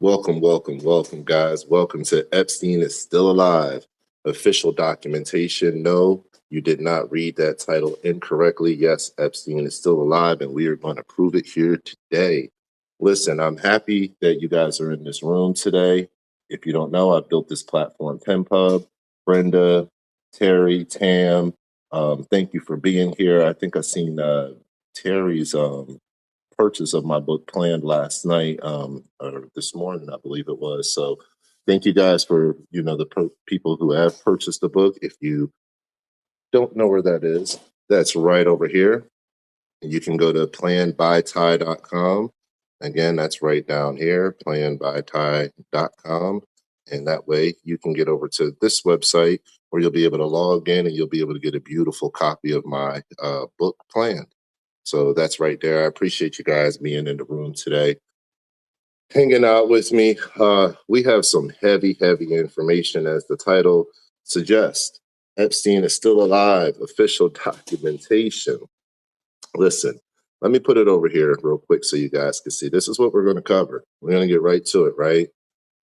Welcome, guys. Welcome to Epstein is Still Alive. Official documentation. No, you did not read that title incorrectly. Yes, Epstein is still alive, and we are going to prove it here today. Listen, I'm happy that you guys are in this room today. If you don't know, I built this platform, PenPub. Brenda, Terry, Tam, thank you for being here. I think I seen Terry's purchase of my book planned last night or this morning, I believe it was. So thank you guys for, the people who have purchased the book. If you don't know where that is, that's right over here. You can go to planbyty.com. Again, that's right down here, planbyty.com. And that way you can get over to this website where you'll be able to log in and you'll be able to get a beautiful copy of my book planned. So that's right there. I appreciate you guys being in the room today, hanging out with me. We have some heavy information, as the title suggests. Epstein is still alive, official documentation. Listen, let me put it over here real quick so you guys can see. This is what we're going to cover. We're going to get right to it, right?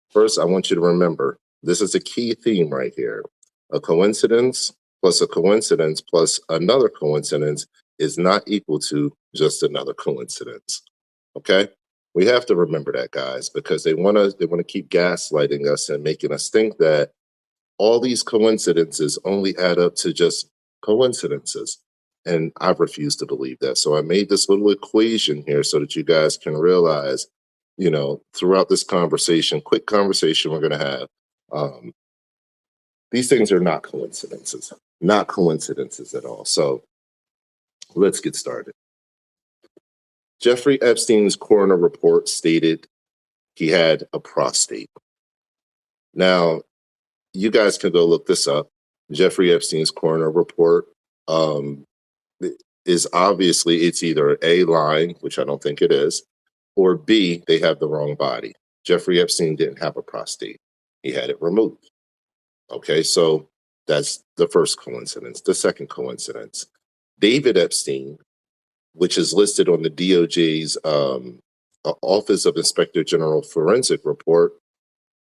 First, I want you to remember, this is a key theme right here. A coincidence plus another coincidence is not equal to just another coincidence. Okay? We have to remember that, guys, because they want to keep gaslighting us and making us think that all these coincidences only add up to just coincidences. And I've refused to believe that. So I made this little equation here so that you guys can realize, throughout this quick conversation we're going to have, these things are not coincidences at all. So let's get started. Jeffrey Epstein's coroner report stated he had a prostate. Now, you guys can go look this up. Jeffrey Epstein's coroner report is obviously, it's either A, lying, which I don't think it is, or B, they have the wrong body. Jeffrey Epstein didn't have a prostate. He had it removed. Okay, so that's the first coincidence. The second coincidence, David Epstein, which is listed on the DOJ's Office of Inspector General Forensic Report,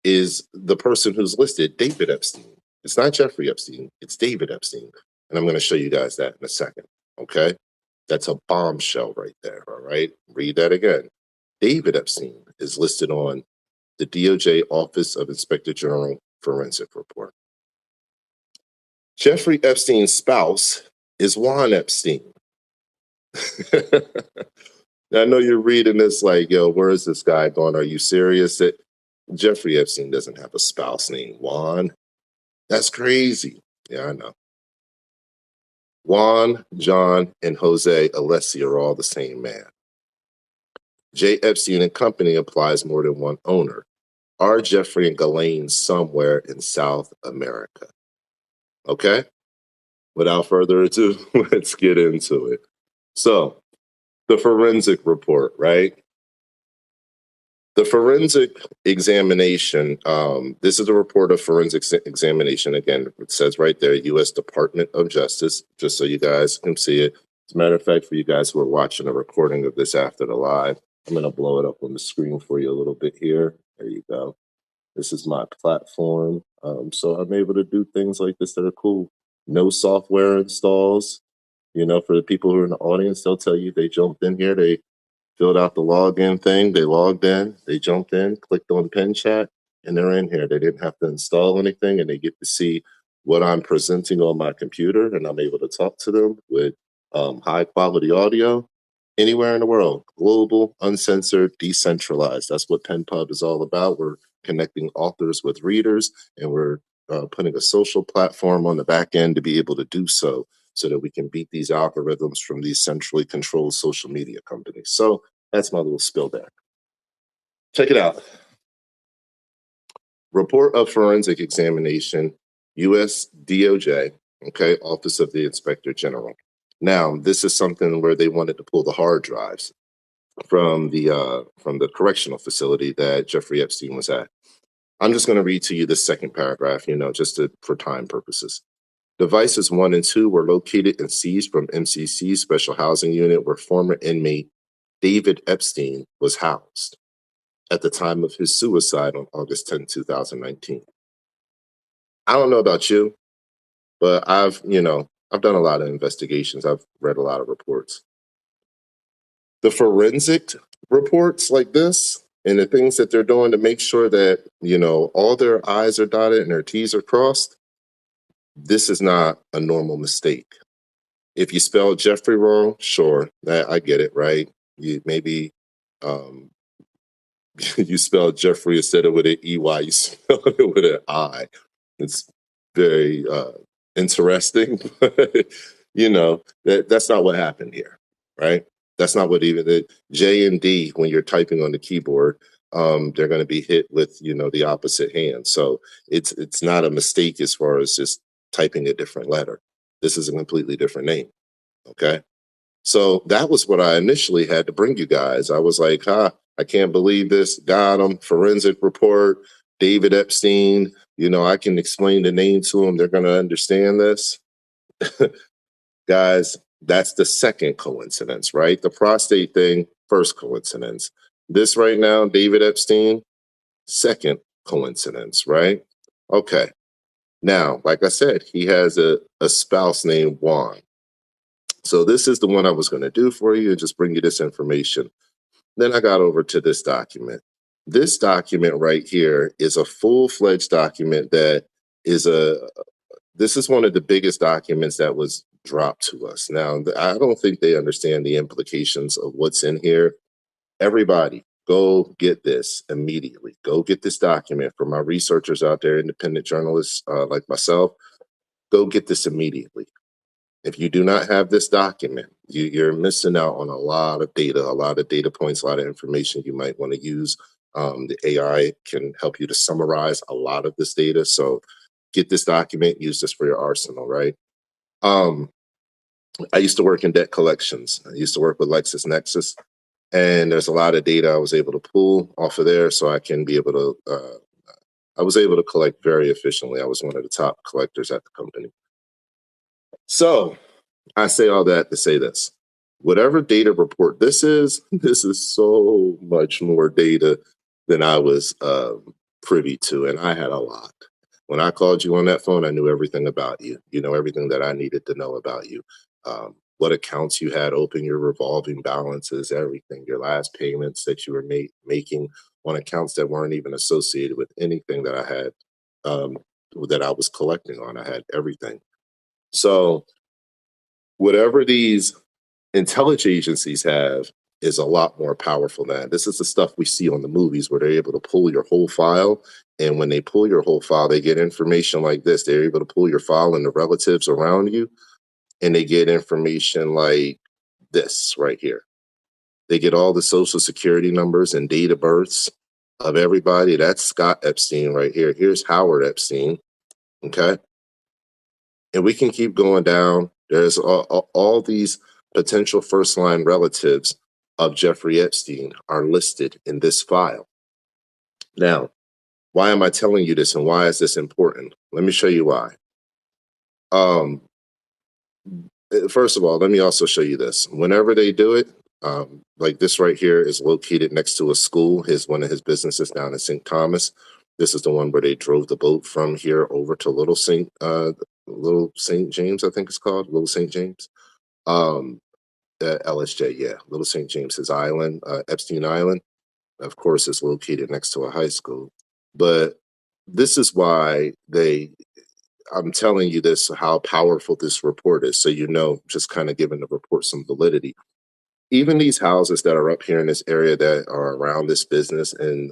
is the person who's listed, David Epstein. It's not Jeffrey Epstein, it's David Epstein. And I'm going to show you guys that in a second, okay? That's a bombshell right there, all right? Read that again. David Epstein is listed on the DOJ Office of Inspector General Forensic Report. Jeffrey Epstein's spouse is Juan Epstein. I know you're reading this like, yo, where is this guy going? Are you serious? Jeffrey Epstein doesn't have a spouse named Juan. That's crazy. Yeah, I know. Juan, John, and Jose Alessi are all the same man. J. Epstein and Company implies more than one owner. Are Jeffrey and Ghislaine somewhere in South America? Okay? Without further ado, let's get into it. So, the forensic report, right? The forensic examination, this is a report of forensic examination. Again, it says right there, U.S. Department of Justice, just so you guys can see it. As a matter of fact, for you guys who are watching a recording of this after the live, I'm going to blow it up on the screen for you a little bit here. There you go. This is my platform. So I'm able to do things like this that are cool. No software installs. For the people who are in the audience, they'll tell you they jumped in here. They filled out the login thing. They logged in. They jumped in, clicked on pen chat, and they're in here. They didn't have to install anything, and they get to see what I'm presenting on my computer, and I'm able to talk to them with high quality audio anywhere in the world. Global, uncensored, decentralized. That's what PenPub is all about. We're connecting authors with readers, and we're putting a social platform on the back end to be able to do so that we can beat these algorithms from these centrally controlled social media companies. So that's my little spill there. Check it out. Report of Forensic Examination, U.S. DOJ, okay, Office of the Inspector General. Now, this is something where they wanted to pull the hard drives from the correctional facility that Jeffrey Epstein was at. I'm just going to read to you the second paragraph, for time purposes. Devices 1 and 2 were located and seized from MCC's Special Housing Unit where former inmate David Epstein was housed. at the time of his suicide on August 10, 2019. I don't know about you, but I've done a lot of investigations. I've read a lot of reports. The forensic reports like this and the things that they're doing to make sure that, all their I's are dotted and their T's are crossed, this is not a normal mistake. If you spell Jeffrey wrong, sure, that I get it, right? You maybe um, you spelled Jeffrey instead of with an EY, you spelled it with an I. It's very interesting, but that's not what happened here, right? That's not what even the J and D when you're typing on the keyboard, they're going to be hit with the opposite hand. So it's not a mistake as far as just typing a different letter. This is a completely different name. Okay. So that was what I initially had to bring you guys. I was like, I can't believe this. Got him. Forensic report. David Epstein. I can explain the name to them. They're going to understand this. Guys, that's the second coincidence, right? The prostate thing, first coincidence. This right now, David Epstein, second coincidence, right? Okay. Now, like I said, he has a spouse named Juan. So this is the one I was going to do for you and just bring you this information. Then I got over to this document. This document right here is a full-fledged document that is this is one of the biggest documents that was dropped to us. Now, I don't think they understand the implications of what's in here. Everybody, go get this immediately. Go get this document for my researchers out there, independent journalists like myself. Go get this immediately. If you do not have this document, you're missing out on a lot of data points, a lot of information you might want to use. The AI can help you to summarize a lot of this data. So get this document, use this for your arsenal, right? I used to work in debt collections. I used to work with LexisNexis, and there's a lot of data I was able to pull off of there so I can be able to, I was able to collect very efficiently. I was one of the top collectors at the company. So I say all that to say this. Whatever data report this is so much more data than I was privy to, and I had a lot. When I called you on that phone, I knew everything about you. Everything that I needed to know about you. What accounts you had open, your revolving balances, everything, your last payments that you were making on accounts that weren't even associated with anything that I had, that I was collecting on. I had everything. So whatever these intelligence agencies have is a lot more powerful than that. This is the stuff we see on the movies where they're able to pull your whole file. And when they pull your whole file, they get information like this. They're able to pull your file and the relatives around you, and they get information like this right here. They get all the social security numbers and date of births of everybody. That's Scott Epstein right here. Here's Howard Epstein. Okay. And we can keep going down. There's all these potential first-line relatives of Jeffrey Epstein are listed in this file. Now, why am I telling you this and why is this important? Let me show you why. First of all, let me also show you this. Whenever they do it, like this right here is located next to a school. One of his businesses down in St. Thomas. This is the one where they drove the boat from here over to Little St. James, I think it's called Little St. James. LSJ, yeah, Little St. James's Island, Epstein Island, of course, is located next to a high school. But this is why I'm telling you this, how powerful this report is. So, just kind of giving the report some validity. Even these houses that are up here in this area that are around this business and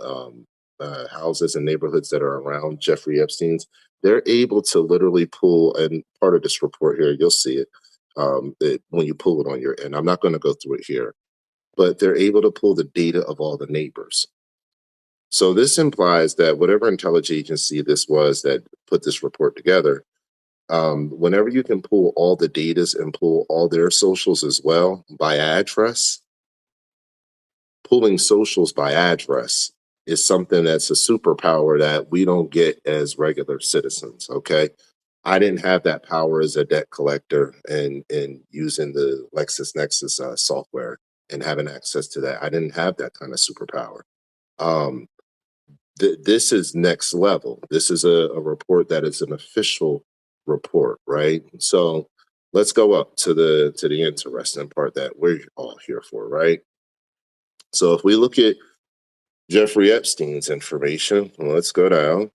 houses and neighborhoods that are around Jeffrey Epstein's, they're able to literally pull, and part of this report here, you'll see it, when you pull it on your end. I'm not going to go through it here, but they're able to pull the data of all the neighbors. So this implies that whatever intelligence agency this was that put this report together, whenever you can pull all the datas and pull all their socials as well by address, pulling socials by address is something that's a superpower that we don't get as regular citizens, okay? I didn't have that power as a debt collector and using the LexisNexis software and having access to that. I didn't have that kind of superpower. Um, this is next level. This is a report that is an official report, right? So let's go up to the interesting part that we're all here for, right? So if we look at Jeffrey Epstein's information, let's go down.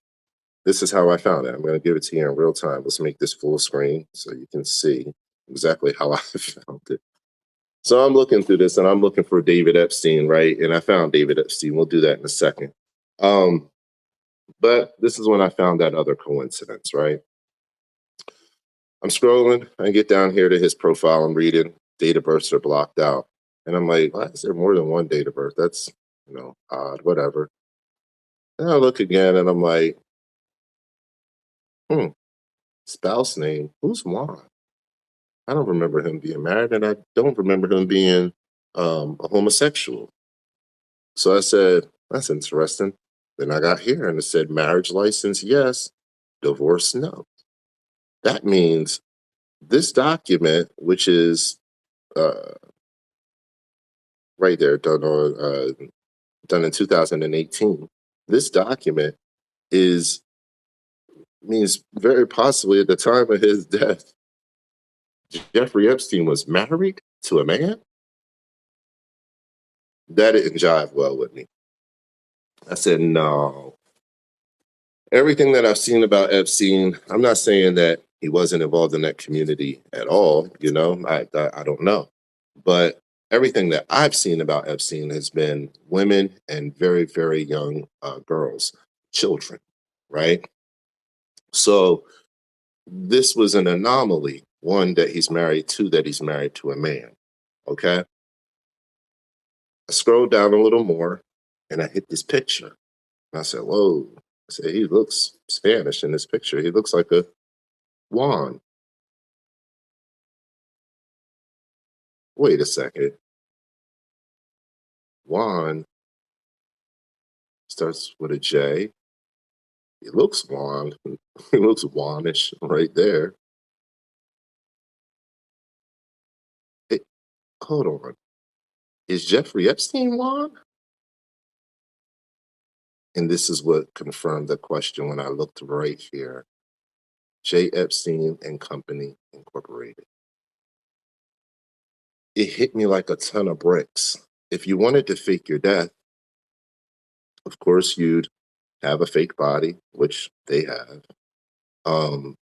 This is how I found it. I'm going to give it to you in real time. Let's make this full screen so you can see exactly how I found it. So I'm looking through this and I'm looking for David Epstein, right? And I found David Epstein. We'll do that in a second. But this is when I found that other coincidence, right? I'm scrolling. I get down here to his profile. I'm reading. Date of births are blocked out. And I'm like, why is there more than one date of birth? That's, odd, whatever. And I look again and I'm like, hmm, spouse name. Who's Juan? I don't remember him being married and I don't remember him being a homosexual. So I said, that's interesting. Then I got here and it said marriage license, yes, divorce, no. That means this document, which is uh, right there, done in 2018, this document is means very possibly at the time of his death, Jeffrey Epstein was married to a man. That didn't jive well with me. I said, no. Everything that I've seen about Epstein, I'm not saying that he wasn't involved in that community at all. I don't know, but everything that I've seen about Epstein has been women and very very young girls, children, right? So this was an anomaly. One, that he's married. Two, that he's married to a man. Okay. I scrolled down a little more, and I hit this picture. And I said, "Whoa!" I said, "He looks Spanish in this picture. He looks like a Juan." Wait a second. Juan starts with a J. He looks Juan. He looks Juanish right there. Hey, hold on. Is Jeffrey Epstein Juan? And this is what confirmed the question when I looked right here. J. Epstein and Company Incorporated. It hit me like a ton of bricks. If you wanted to fake your death, of course you'd have a fake body, which they have. Um,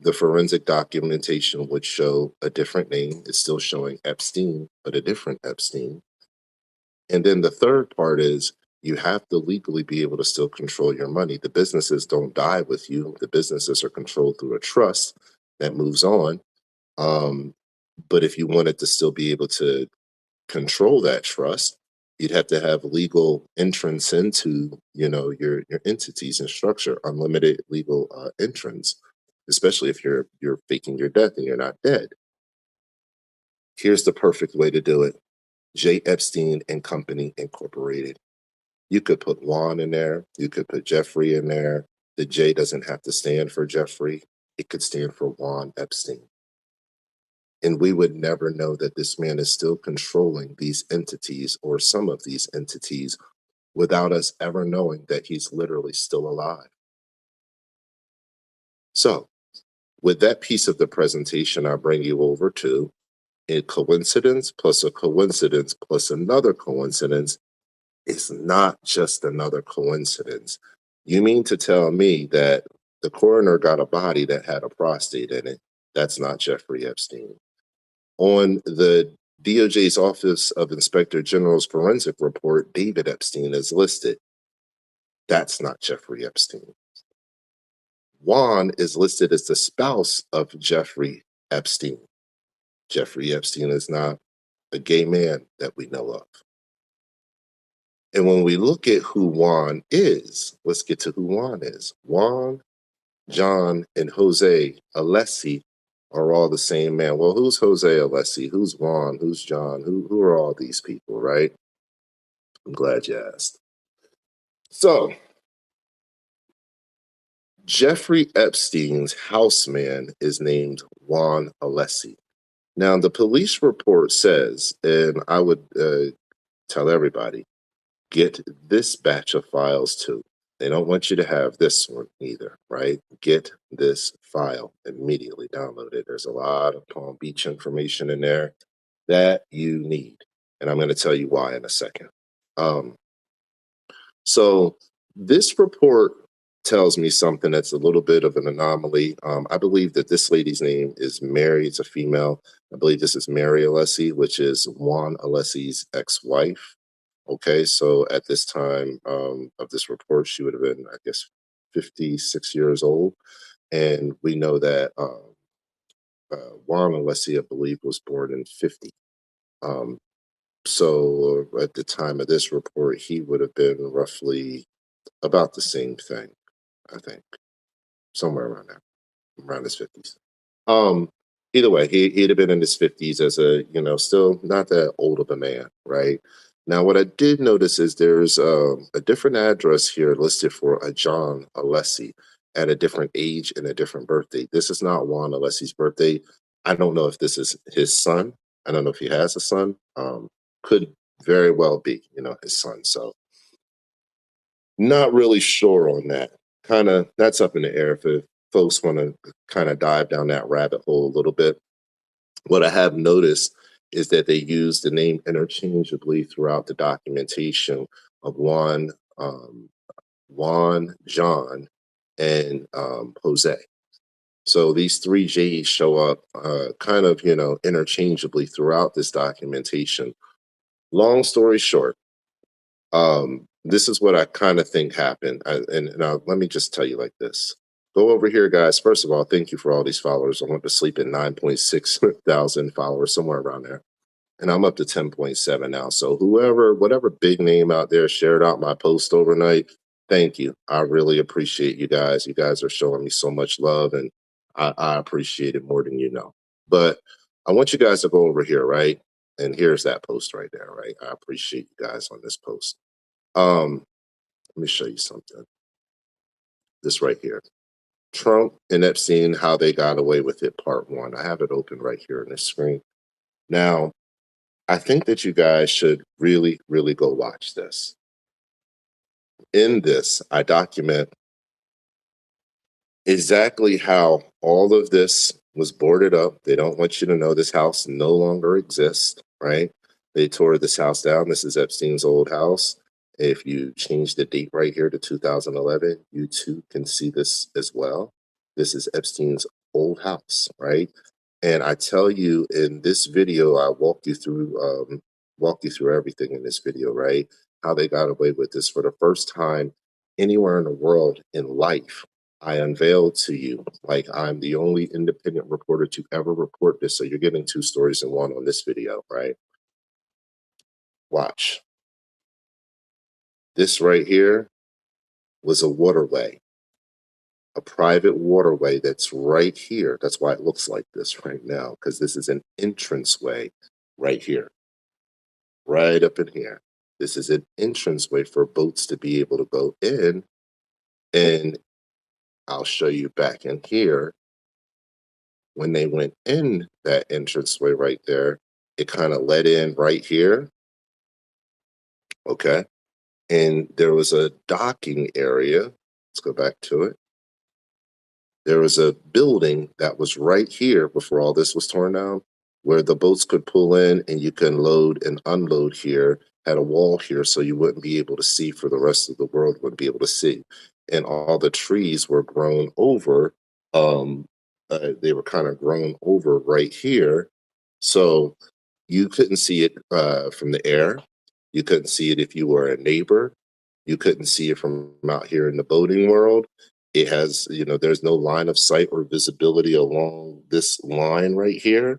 the forensic documentation would show a different name. It's still showing Epstein, but a different Epstein. And then the third part is you have to legally be able to still control your money. The businesses don't die with you. The businesses are controlled through a trust that moves on. Um, but if you wanted to still be able to control that trust, you'd have to have legal entrance into, your entities and structure, unlimited legal entrance, especially if you're faking your death and you're not dead. Here's the perfect way to do it. J. Epstein and Company Incorporated. You could put Juan in there. You could put Jeffrey in there. The J doesn't have to stand for Jeffrey. It could stand for Juan Epstein. And we would never know that this man is still controlling these entities or some of these entities without us ever knowing that he's literally still alive. So, with that piece of the presentation, I bring you over to a coincidence plus a coincidence plus another coincidence. It's not just another coincidence. You mean to tell me that the coroner got a body that had a prostate in it? That's not Jeffrey Epstein. On the DOJ's Office of Inspector General's forensic report, David Epstein is listed. That's not Jeffrey Epstein. Juan is listed as the spouse of Jeffrey Epstein. Jeffrey Epstein is not a gay man that we know of. And when we look at who Juan is, let's get to who Juan is. Juan, John, and Jose Alessi are all the same man. Well, who's Jose Alessi? Who's Juan? Who's John? Who are all these people, right? I'm glad you asked. So, Jeffrey Epstein's houseman is named Juan Alessi. Now, the police report says, and I would tell everybody, Get this batch of files too. They don't want you to have this one either, right? Get this file immediately. Download it. There's a lot of Palm Beach information in there that you need. And I'm going to tell you why in a second. So this report tells me something that's a little bit of an anomaly. I believe that this lady's name is Mary. It's a female. I believe this is Mary Alessi, which is Juan Alessi's ex-wife. Okay, so at this time of this report, she would have been, I guess, 56 years old. And we know that Juan Alessi, I believe, was born in 50. So at the time of this report, he would have been roughly about the same thing, I think, somewhere around there, around his 50s. Either way, he'd have been in his 50s as a, still not that old of a man, right? Now, what I did notice is there's a different address here listed for a John Alessi at a different age and a different birthday. This is not Juan Alessi's birthday. I don't know if this is his son. I don't know if he has a son. Could very well be, his son. So not really sure on that. That's up in the air if folks want to kind of dive down that rabbit hole a little bit. What I have noticed is that they use the name interchangeably throughout the documentation of Juan, John, and Jose. So these three J's show up interchangeably throughout this documentation. Long story short, this is what I kind of think happened. Let me just tell you like this. Go over here, guys. First of all, thank you for all these followers. I went to sleep at 9.6 thousand followers, somewhere around there. And I'm up to 10.7 now. So whatever big name out there shared out my post overnight, thank you. I really appreciate you guys. You guys are showing me so much love, and I appreciate it more than you know. But I want you guys to go over here, right? And here's that post right there, right? I appreciate you guys on this post. Let me show you something. This right here. Trump and Epstein, how they got away with it, part 1. I have it open right here on the screen. Now, I think that you guys should really, really go watch this. In this, I document exactly how all of this was boarded up. They don't want you to know this house no longer exists, right? They tore this house down. This is Epstein's old house. If you change the date right here to 2011, you too can see this as well. This is Epstein's old house, right? And I tell you in this video, I walk you through everything in this video, right? How they got away with this for the first time anywhere in the world in life. I unveiled to you, like I'm the only independent reporter to ever report this. So you're getting 2 stories in one on this video, right? Watch. This right here was a waterway, a private waterway that's right here. That's why it looks like this right now, because this is an entranceway right here, right up in here. This is an entranceway for boats to be able to go in. And I'll show you back in here. When they went in that entranceway right there, it kind of led in right here. Okay. And there was a docking area. Let's go back to it. There was a building that was right here before all this was torn down, where the boats could pull in and you can load and unload here, had a wall here so you wouldn't be able to see, for the rest of the world wouldn't be able to see. And all the trees were grown over. They were kind of grown over right here. So you couldn't see it from the air. You couldn't see it if you were a neighbor. You couldn't see it from out here in the boating world. It has, there's no line of sight or visibility along this line right here.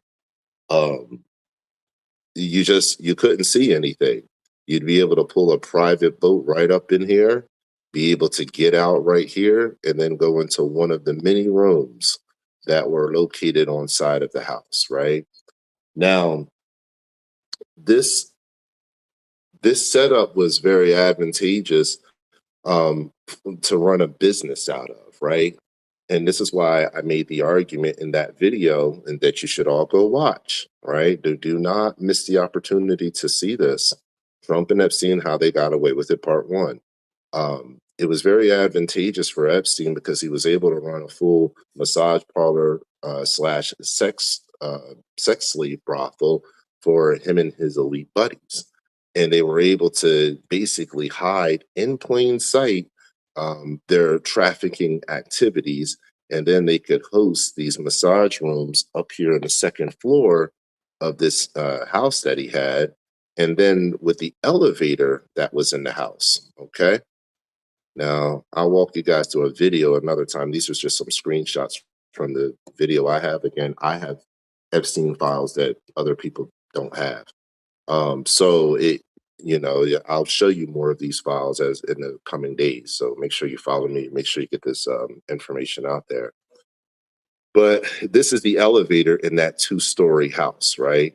You couldn't see anything. You'd be able to pull a private boat right up in here, be able to get out right here, and then go into one of the many rooms that were located on side of the house, right? Now, this setup was very advantageous to run a business out of, right? And this is why I made the argument in that video, and that you should all go watch, right? Do not miss the opportunity to see this. Trump and Epstein, how they got away with it, part one. It was very advantageous for Epstein because he was able to run a full massage parlor slash sex slave brothel for him and his elite buddies. And they were able to basically hide in plain sight their trafficking activities. And then they could host these massage rooms up here on the second floor of this house that he had. And then with the elevator that was in the house. Okay. Now, I'll walk you guys through a video another time. These are just some screenshots from the video I have. Again, I have Epstein files that other people don't have. So it, yeah, I'll show you more of these files as in the coming days. So make sure you follow me. Make sure you get this information out there. But this is the elevator in that two-story house, right?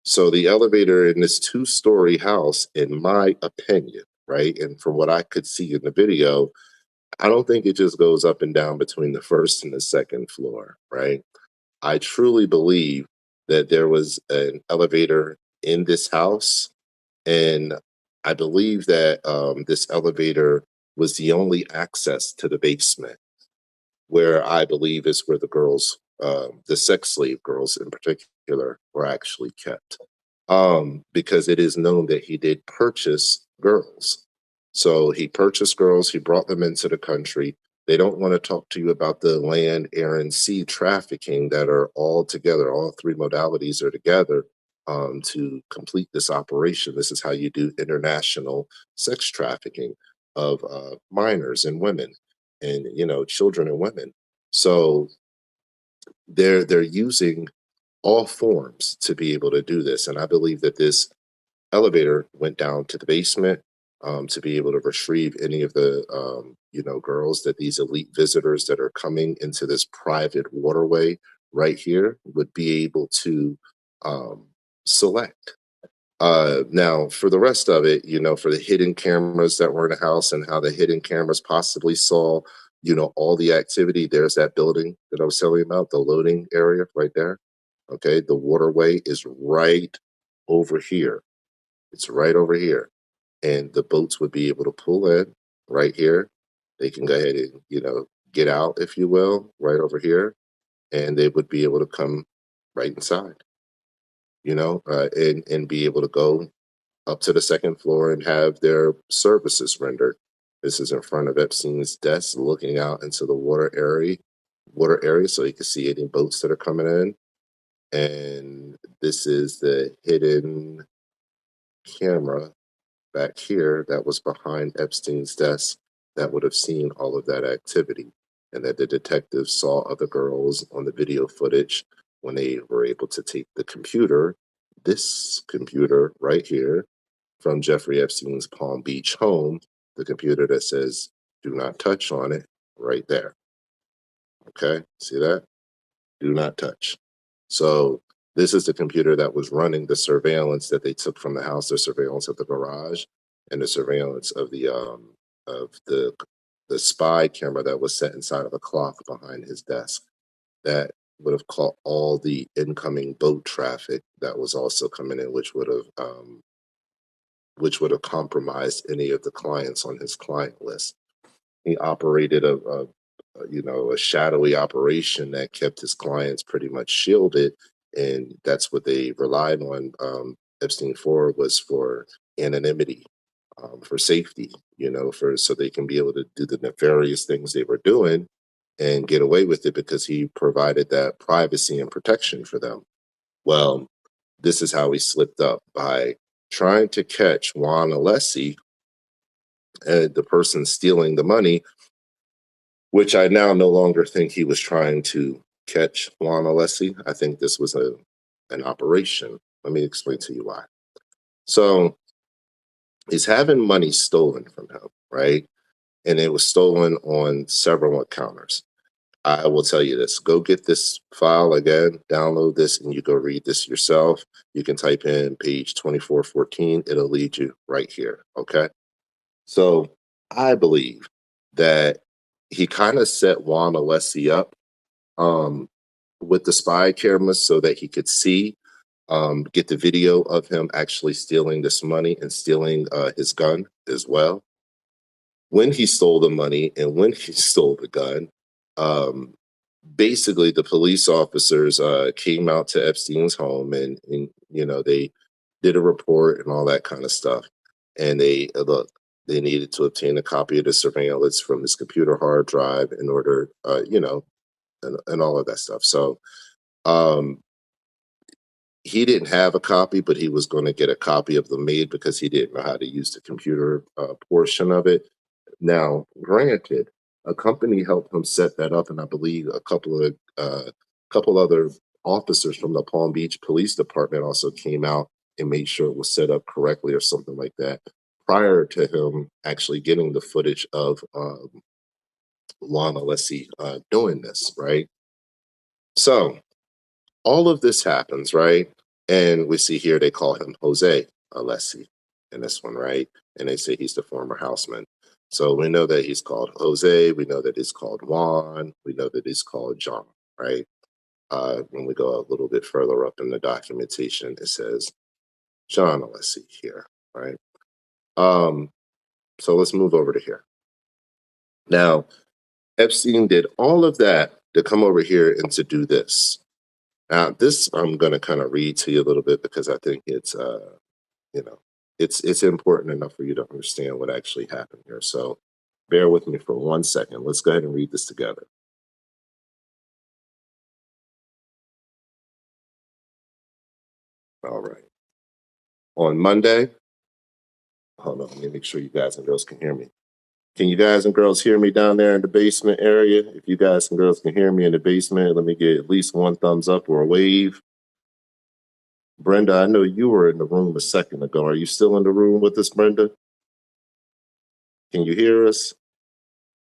So the elevator in this two-story house, in my opinion, right, and from what I could see in the video, I don't think it just goes up and down between the first and the second floor, right? I truly believe that there was an elevator in this house, and I believe that this elevator was the only access to the basement, where I believe is where the girls, the sex slave girls in particular, were actually kept. Because it is known that he did purchase girls. So he purchased girls, he brought them into the country. They don't want to talk to you about the land, air, and sea trafficking that are all together. All three modalities are together to complete this operation. This is how you do international sex trafficking of minors and women, and children and women. So they're using all forms to be able to do this. And I believe that this elevator went down to the basement to be able to retrieve any of the, girls that these elite visitors that are coming into this private waterway right here would be able to select. Now, for the rest of it, for the hidden cameras that were in the house and how the hidden cameras possibly saw, all the activity, there's that building that I was telling you about, the loading area right there. Okay, the waterway is right over here. It's right over here. And the boats would be able to pull in right here. They can go ahead and, get out, if you will, right over here. And they would be able to come right inside, and be able to go up to the second floor and have their services rendered. This is in front of Epstein's desk, looking out into the water area, so you can see any boats that are coming in. And this is the hidden camera back here that was behind Epstein's desk that would have seen all of that activity, and that the detectives saw other girls on the video footage when they were able to take the computer, this computer right here, from Jeffrey Epstein's Palm Beach home, the computer that says "do not touch" on it, right there. Okay, see that? Do not touch. So this is the computer that was running the surveillance that they took from the house, the surveillance of the garage, and the surveillance of the spy camera that was set inside of a clock behind his desk. That would have caught all the incoming boat traffic that was also coming in, which would have compromised any of the clients on his client list. He operated a shadowy operation that kept his clients pretty much shielded, and that's what they relied on Epstein for, was for anonymity, for safety, for so they can be able to do the nefarious things they were doing and get away with it because he provided that privacy and protection for them. Well, this is how he slipped up by trying to catch Juan Alessi, the person stealing the money, which I now no longer think he was trying to catch Juan Alessi. I think this was an operation. Let me explain to you why. So he's having money stolen from him, right? And it was stolen on several counters. I will tell you this. Go get this file again, download this, and you go read this yourself. You can type in page 2414. It'll lead you right here, okay? So I believe that he kind of set Juan Alessi up with the spy cameras so that he could see get the video of him actually stealing this money and stealing his gun as well. When he stole the money and when he stole the gun, um, basically the police officers came out to Epstein's home and they did a report and all that kind of stuff. And they needed to obtain a copy of the surveillance from his computer hard drive in order, and all of that stuff. So um, he didn't have a copy, but he was going to get a copy of the made because he didn't know how to use the computer portion of it. Now, granted, a company helped him set that up, and I believe a couple other officers from the Palm Beach Police Department also came out and made sure it was set up correctly or something like that prior to him actually getting the footage of Juan Alessi doing this, right? So all of this happens, right? And we see here they call him Jose Alessi in this one, right? And they say he's the former houseman. So we know that he's called Jose. We know that he's called Juan. We know that he's called John, right? When we go a little bit further up in the documentation, it says John Alessi here, right? So let's move over to here. Now, Epstein did all of that to come over here and to do this. Now, this I'm going to kind of read to you a little bit because I think it's it's important enough for you to understand what actually happened here. So bear with me for 1 second. Let's go ahead and read this together. All right. On Monday, hold on, let me make sure you guys and girls can hear me. Can you guys and girls hear me down there in the basement area? If you guys and girls can hear me in the basement, let me get at least one thumbs up or a wave. Brenda, I know you were in the room a second ago. Are you still in the room with us, Brenda? Can you hear us?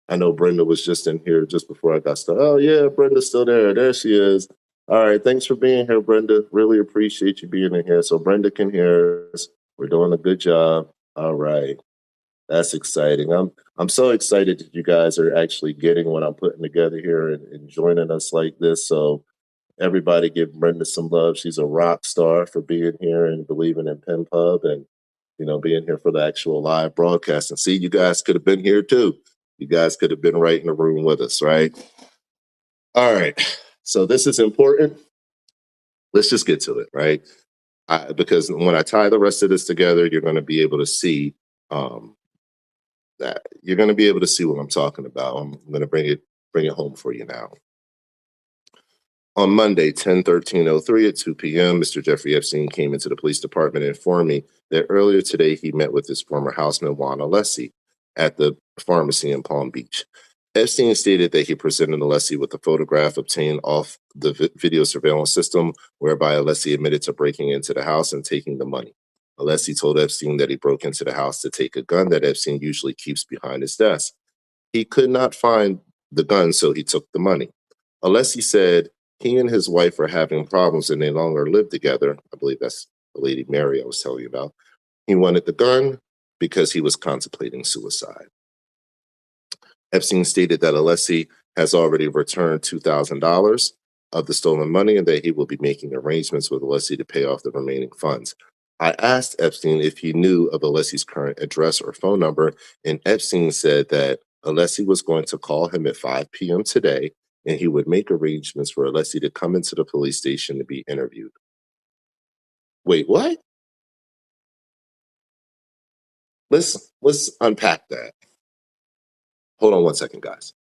I know Brenda was just in here just before I got started. Oh, yeah, Brenda's still there. There she is. All right. Thanks for being here, Brenda. Really appreciate you being in here. So Brenda can hear us. We're doing a good job. All right. That's exciting. I'm so excited that you guys are actually getting what I'm putting together here and joining us like this. So everybody give Brenda some love. She's a rock star for being here and believing in Pen Pub and being here for the actual live broadcast. And see, you guys could have been here too. You guys could have been right in the room with us, right? All right. So this is important. Let's just get to it, right? Because when I tie the rest of this together, you're going to be able to see that you're going to be able to see what I'm talking about. I'm going to bring it home for you now. On Monday, 10/13/03 at 2 p.m., Mr. Jeffrey Epstein came into the police department and informed me that earlier today he met with his former houseman, Juan Alessi, at the pharmacy in Palm Beach. Epstein stated that he presented Alessi with a photograph obtained off the video surveillance system, whereby Alessi admitted to breaking into the house and taking the money. Alessi told Epstein that he broke into the house to take a gun that Epstein usually keeps behind his desk. He could not find the gun, so he took the money. Alessi said he and his wife are having problems and they no longer live together. I believe that's the lady Mary I was telling you about. He wanted the gun because he was contemplating suicide. Epstein stated that Alessi has already returned $2,000 of the stolen money and that he will be making arrangements with Alessi to pay off the remaining funds. I asked Epstein if he knew of Alessi's current address or phone number, and Epstein said that Alessi was going to call him at 5 p.m. today, and he would make arrangements for Alessi to come into the police station to be interviewed. Wait, what? Let's unpack that. Hold on 1 second, guys.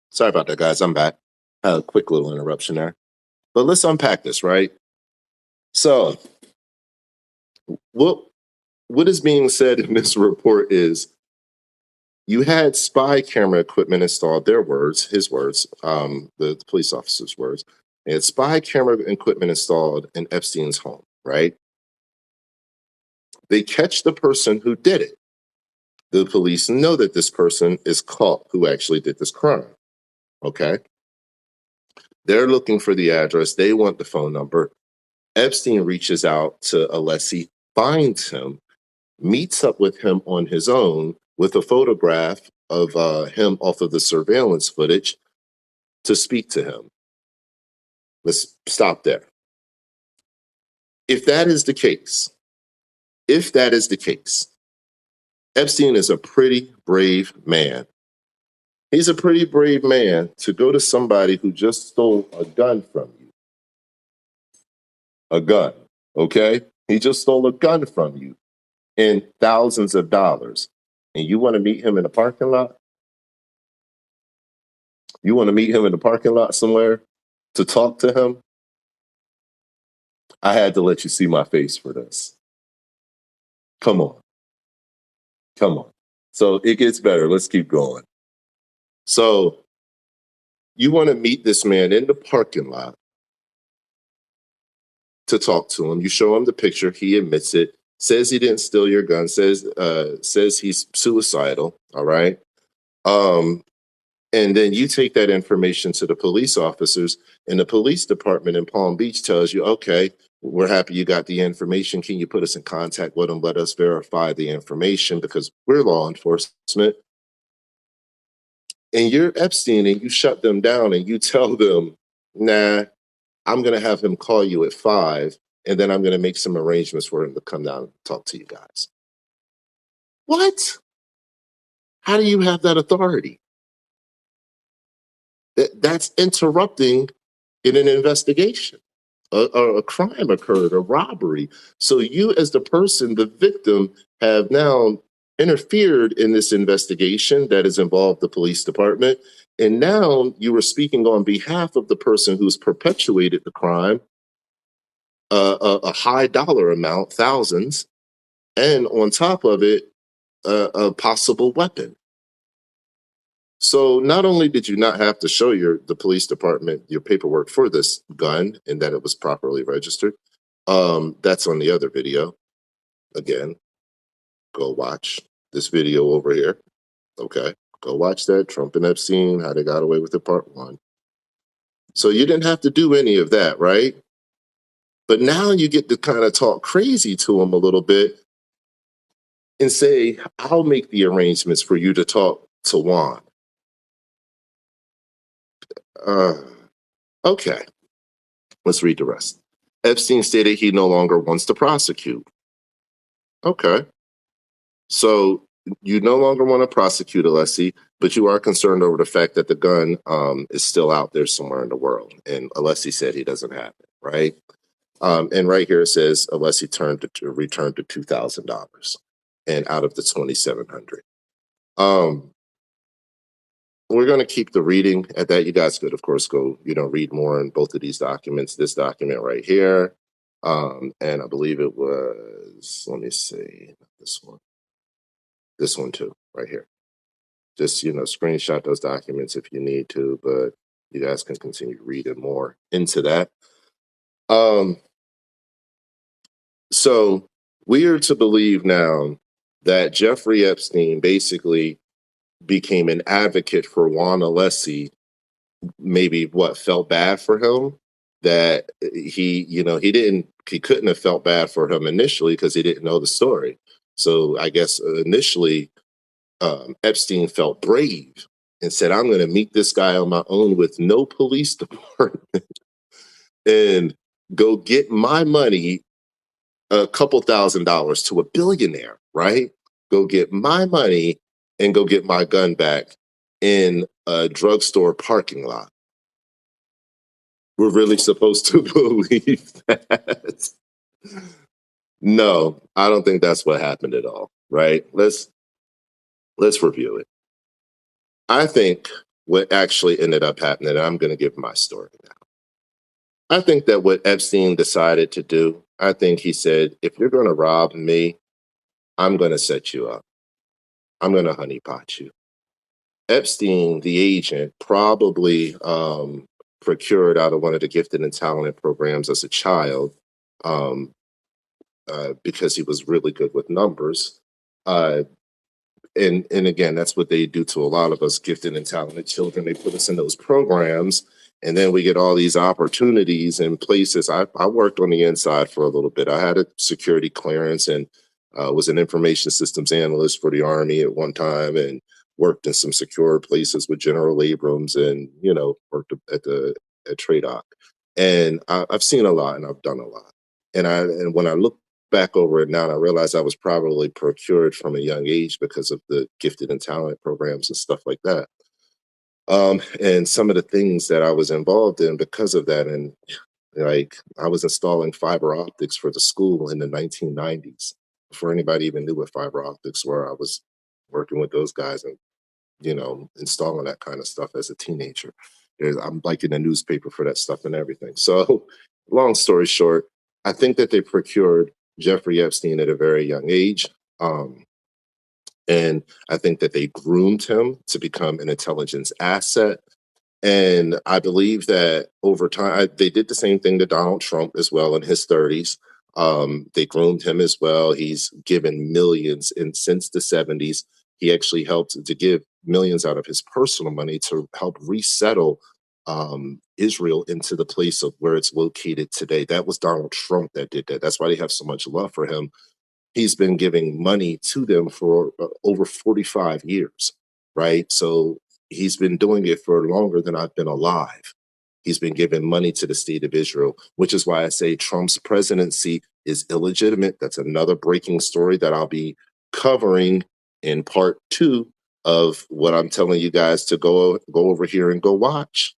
Sorry about that, guys. I'm back. A quick little interruption there. But let's unpack this, right? So, what is being said in this report is you had spy camera equipment installed, their words, his words, the police officer's words. They had spy camera equipment installed in Epstein's home, right? They catch the person who did it. The police know that this person is caught who actually did this crime, okay? They're looking for the address. They want the phone number. Epstein reaches out to Alessi, finds him, meets up with him on his own, with a photograph of him off of the surveillance footage to speak to him. Let's stop there. If that is the case, Epstein is a pretty brave man. He's a pretty brave man to go to somebody who just stole a gun from you. A gun, okay? He just stole a gun from you and thousands of dollars. And you want to meet him in a parking lot? You want to meet him in the parking lot somewhere to talk to him? I had to let you see my face for this. Come on. Come on. So it gets better. Let's keep going. So you want to meet this man in the parking lot to talk to him. You show him the picture. He admits it. Says he didn't steal your gun. Says he's suicidal. All right. And then you take that information to the police officers, and the police department in Palm Beach tells you, okay, we're happy you got the information. Can you put us in contact with them? Let us verify the information because we're law enforcement. And you're Epstein and you shut them down and you tell them, nah, I'm going to have him call you at 5 and then I'm going to make some arrangements for him to come down and talk to you guys. What? How do you have that authority? That's interrupting in an investigation. A crime occurred, a robbery. So you as the person, the victim, have now interfered in this investigation that has involved the police department. And now you are speaking on behalf of the person who's perpetuated the crime, a high dollar amount, thousands, and on top of it, a possible weapon. So not only did you not have to show the police department your paperwork for this gun and that it was properly registered, that's on the other video. Again, go watch this video over here. Okay, go watch that, Trump and Epstein, how they got away with it, part 1. So you didn't have to do any of that, right? But now you get to kind of talk crazy to him a little bit and say, I'll make the arrangements for you to talk to Juan. Okay, let's read the rest. Epstein stated he no longer wants to prosecute. Okay. So you no longer want to prosecute Alessi, but you are concerned over the fact that the gun is still out there somewhere in the world. And Alessi said he doesn't have it, right? And right here it says Alessi returned to $2,000 and out of the $2,700. We're going to keep the reading at that. You guys could, of course, go, read more in both of these documents. This document right here, and I believe it was, let me see, this one too, right here. Just, screenshot those documents if you need to, but you guys can continue reading more into that. So we are to believe now that Jeffrey Epstein basically became an advocate for Juan Alessi, maybe felt bad for him, that he couldn't have felt bad for him initially because he didn't know the story. So I guess initially Epstein felt brave and said, I'm going to meet this guy on my own with no police department and go get my money, a couple $1,000s to a billionaire, right? Go get my money and go get my gun back in a drugstore parking lot. We're really supposed to believe that? No, I don't think that's what happened at all, right? Let's review it. I think what actually ended up happening, and I'm going to give my story now. I think that what Epstein decided to do, I think he said, if you're going to rob me, I'm going to set you up. I'm going to honeypot you. Epstein, the agent, probably procured out of one of the gifted and talented programs as a child because he was really good with numbers. And again, that's what they do to a lot of us gifted and talented children. They put us in those programs, and then we get all these opportunities and places. I worked on the inside for a little bit. I had a security clearance, and Was an information systems analyst for the Army at one time, and worked in some secure places with General Abrams, and worked at TRADOC. And I've seen a lot, and I've done a lot. And when I look back over it now, and I realize I was probably procured from a young age because of the gifted and talent programs and stuff like that. And some of the things that I was involved in because of that. And like, I was installing fiber optics for the school in the 1990s. Before anybody even knew what fiber optics were, I was working with those guys and, installing that kind of stuff as a teenager. I'm like in the newspaper for that stuff and everything. So, long story short, I think that they procured Jeffrey Epstein at a very young age. And I think that they groomed him to become an intelligence asset. And I believe that over time, they did the same thing to Donald Trump as well in his 30s. They groomed him as well. He's given millions, and since the 70s, he actually helped to give millions out of his personal money to help resettle Israel into the place of where it's located today. That was Donald Trump that did that. That's why they have so much love for him. He's been giving money to them for over 45 years, right? So he's been doing it for longer than I've been alive. He's been giving money to the state of Israel, which is why I say Trump's presidency is illegitimate. That's another breaking story that I'll be covering in part 2 of what I'm telling you guys to go over here and go watch.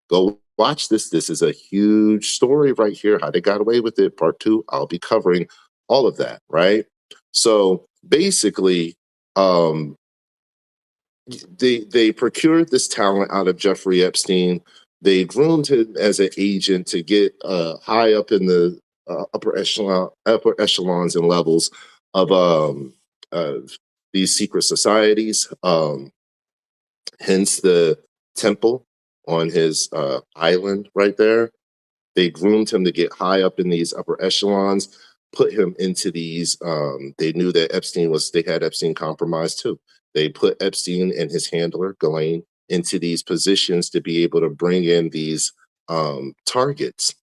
Go watch this. This is a huge story right here, how they got away with it. Part 2, I'll be covering all of that, right? So basically, they procured this talent out of Jeffrey Epstein. They groomed him as an agent to get high up in the upper echelons and levels of these secret societies. Hence the temple on his island right there. They groomed him to get high up in these upper echelons, put him into these. They knew that they had Epstein compromised too. They put Epstein and his handler, Ghislaine, into these positions to be able to bring in these targets,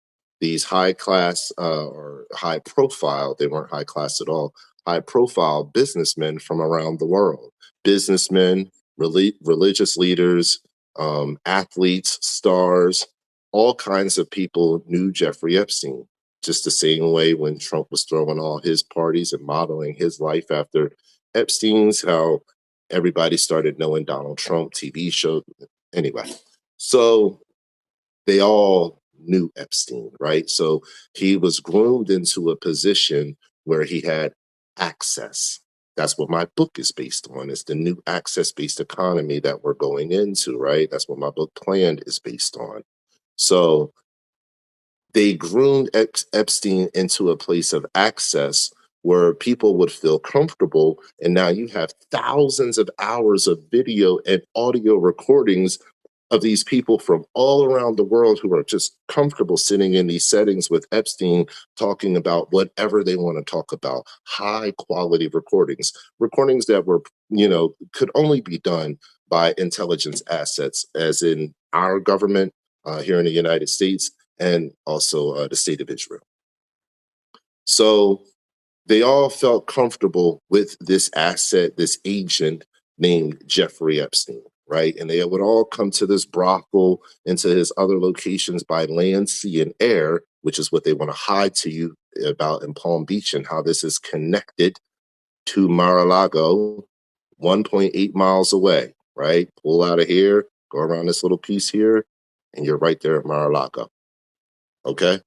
these high class or high profile, they weren't high class at all, high profile businessmen from around the world. Businessmen, religious leaders, athletes, stars, all kinds of people knew Jeffrey Epstein, just the same way when Trump was throwing all his parties and modeling his life after Epstein's, how everybody started knowing Donald Trump, TV show. Anyway, so they all knew Epstein, right? So he was groomed into a position where he had access. That's what my book is based on. It's the new access-based economy that we're going into, right? That's what my book Planned is based on. So they groomed Epstein into a place of access where people would feel comfortable. And now you have thousands of hours of video and audio recordings of these people from all around the world who are just comfortable sitting in these settings with Epstein, talking about whatever they want to talk about. High quality recordings that were, could only be done by intelligence assets, as in our government here in the United States, and also the state of Israel. So they all felt comfortable with this asset, this agent named Jeffrey Epstein, right? And they would all come to this brothel and to his other locations by land, sea, and air, which is what they want to hide to you about in Palm Beach, and how this is connected to Mar-a-Lago, 1.8 miles away, right? Pull out of here, go around this little piece here, and you're right there at Mar-a-Lago. Okay?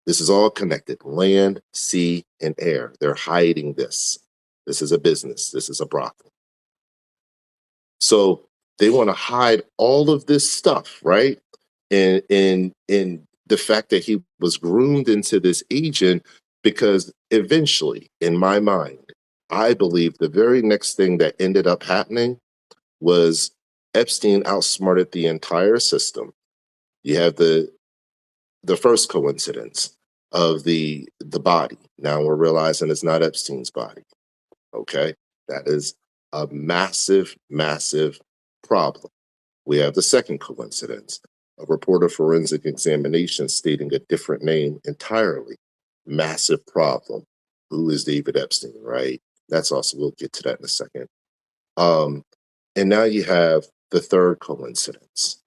This is all connected, land, sea, and air. They're hiding this. This is a business. This is a brothel. So they want to hide all of this stuff, right? In the fact that he was groomed into this agent, because eventually, in my mind, I believe the very next thing that ended up happening was Epstein outsmarted the entire system. You have the first coincidence of the body. Now we're realizing it's not Epstein's body. Okay, that is a massive, massive problem. We have the second coincidence, a report of forensic examination stating a different name entirely. Massive problem. Who is David Epstein, right? That's also, we'll get to that in a second. And now you have the third coincidence,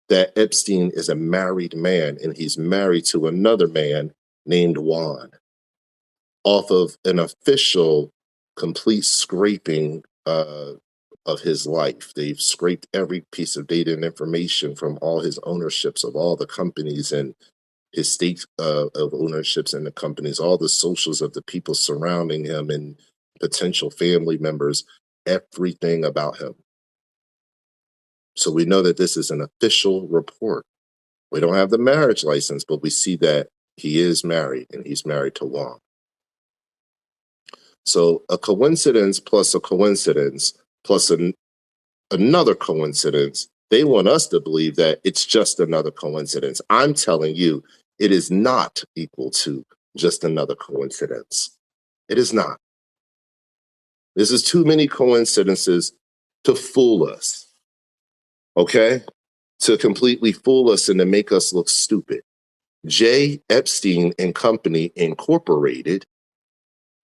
that Epstein is a married man and he's married to another man named Juan, off of an official complete scraping of his life. They've scraped every piece of data and information from all his ownerships of all the companies and his stake of ownerships in the companies, all the socials of the people surrounding him and potential family members, everything about him. So we know that this is an official report. We don't have the marriage license, but we see that he is married and he's married to Juan. So a coincidence plus another coincidence, they want us to believe that it's just another coincidence. I'm telling you, it is not equal to just another coincidence. It is not. This is too many coincidences to fool us, okay? To completely fool us and to make us look stupid. J. Epstein and Company Incorporated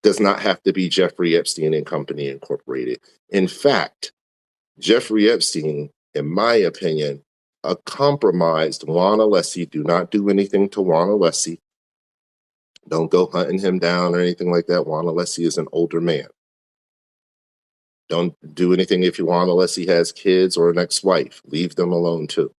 does not have to be Jeffrey Epstein and Company Incorporated. In fact, Jeffrey Epstein, in my opinion, a compromised Juan Alessi. Do not do anything to Juan Alessi. Don't go hunting him down or anything like that. Juan Alessi is an older man. Don't do anything if Juan Alessi has kids or an ex-wife. Leave them alone too.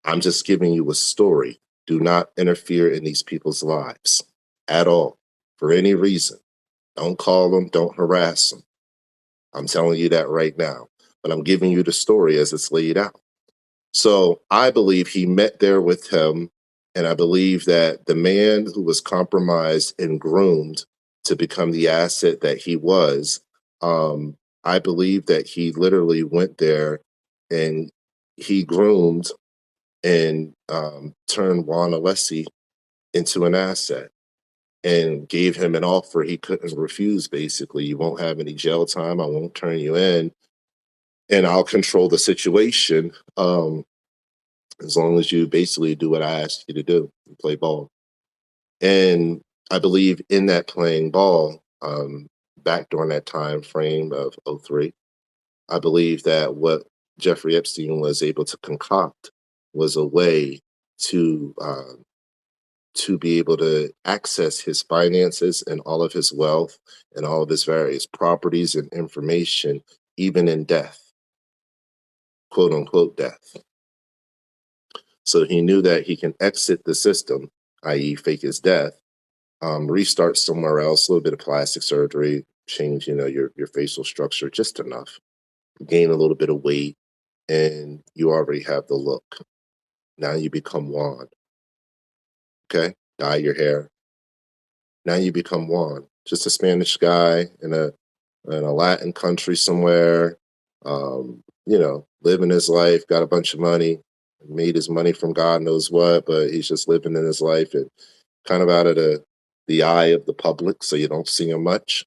I'm just giving you a story. Do not interfere in these people's lives at all, for any reason. Don't call them. Don't harass them. I'm telling you that right now. But I'm giving you the story as it's laid out. So I believe he met there with him, and I believe that the man who was compromised and groomed to become the asset that he was, I believe that he literally went there and he groomed and turned Juan Alessi into an asset and gave him an offer he couldn't refuse, basically. You won't have any jail time. I won't turn you in, and I'll control the situation. As long as you basically do what I asked you to do, play ball. And I believe in that playing ball, back during that time frame of '03, I believe that what Jeffrey Epstein was able to concoct was a way to be able to access his finances and all of his wealth and all of his various properties and information, even in death, quote unquote death. So he knew that he can exit the system, i.e. fake his death, restart somewhere else, a little bit of plastic surgery, change, your facial structure just enough, gain a little bit of weight, and you already have the look. Now you become Juan. Okay? Dye your hair. Now you become Juan. Just a Spanish guy in a Latin country somewhere, living his life, got a bunch of money, made his money from God knows what, but he's just living in his life and kind of out of the eye of the public, so you don't see him much.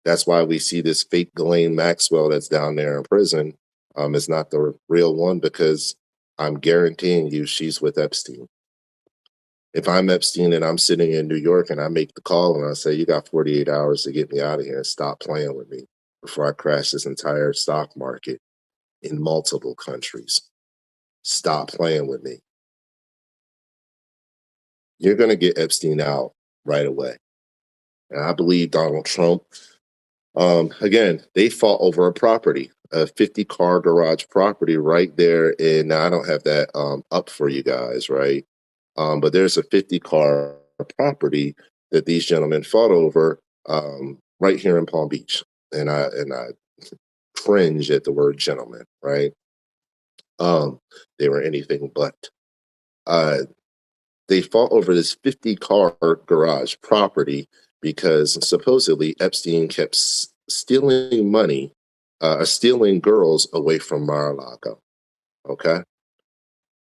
That's why we see this fake Ghislaine Maxwell that's down there in prison is not the real one, because I'm guaranteeing you she's with Epstein. If I'm Epstein and I'm sitting in New York and I make the call and I say, you got 48 hours to get me out of here and stop playing with me before I crash this entire stock market in multiple countries. Stop playing with me. You're going to get Epstein out right away. And I believe Donald Trump, again, they fought over a property, a 50-car garage property right there. And I don't have that up for you guys, right? But there's a 50-car property that these gentlemen fought over right here in Palm Beach. And I cringe at the word gentleman, right? They were anything but. They fought over this 50-car garage property because supposedly Epstein kept stealing money, stealing girls away from Mar-a-Lago. Okay?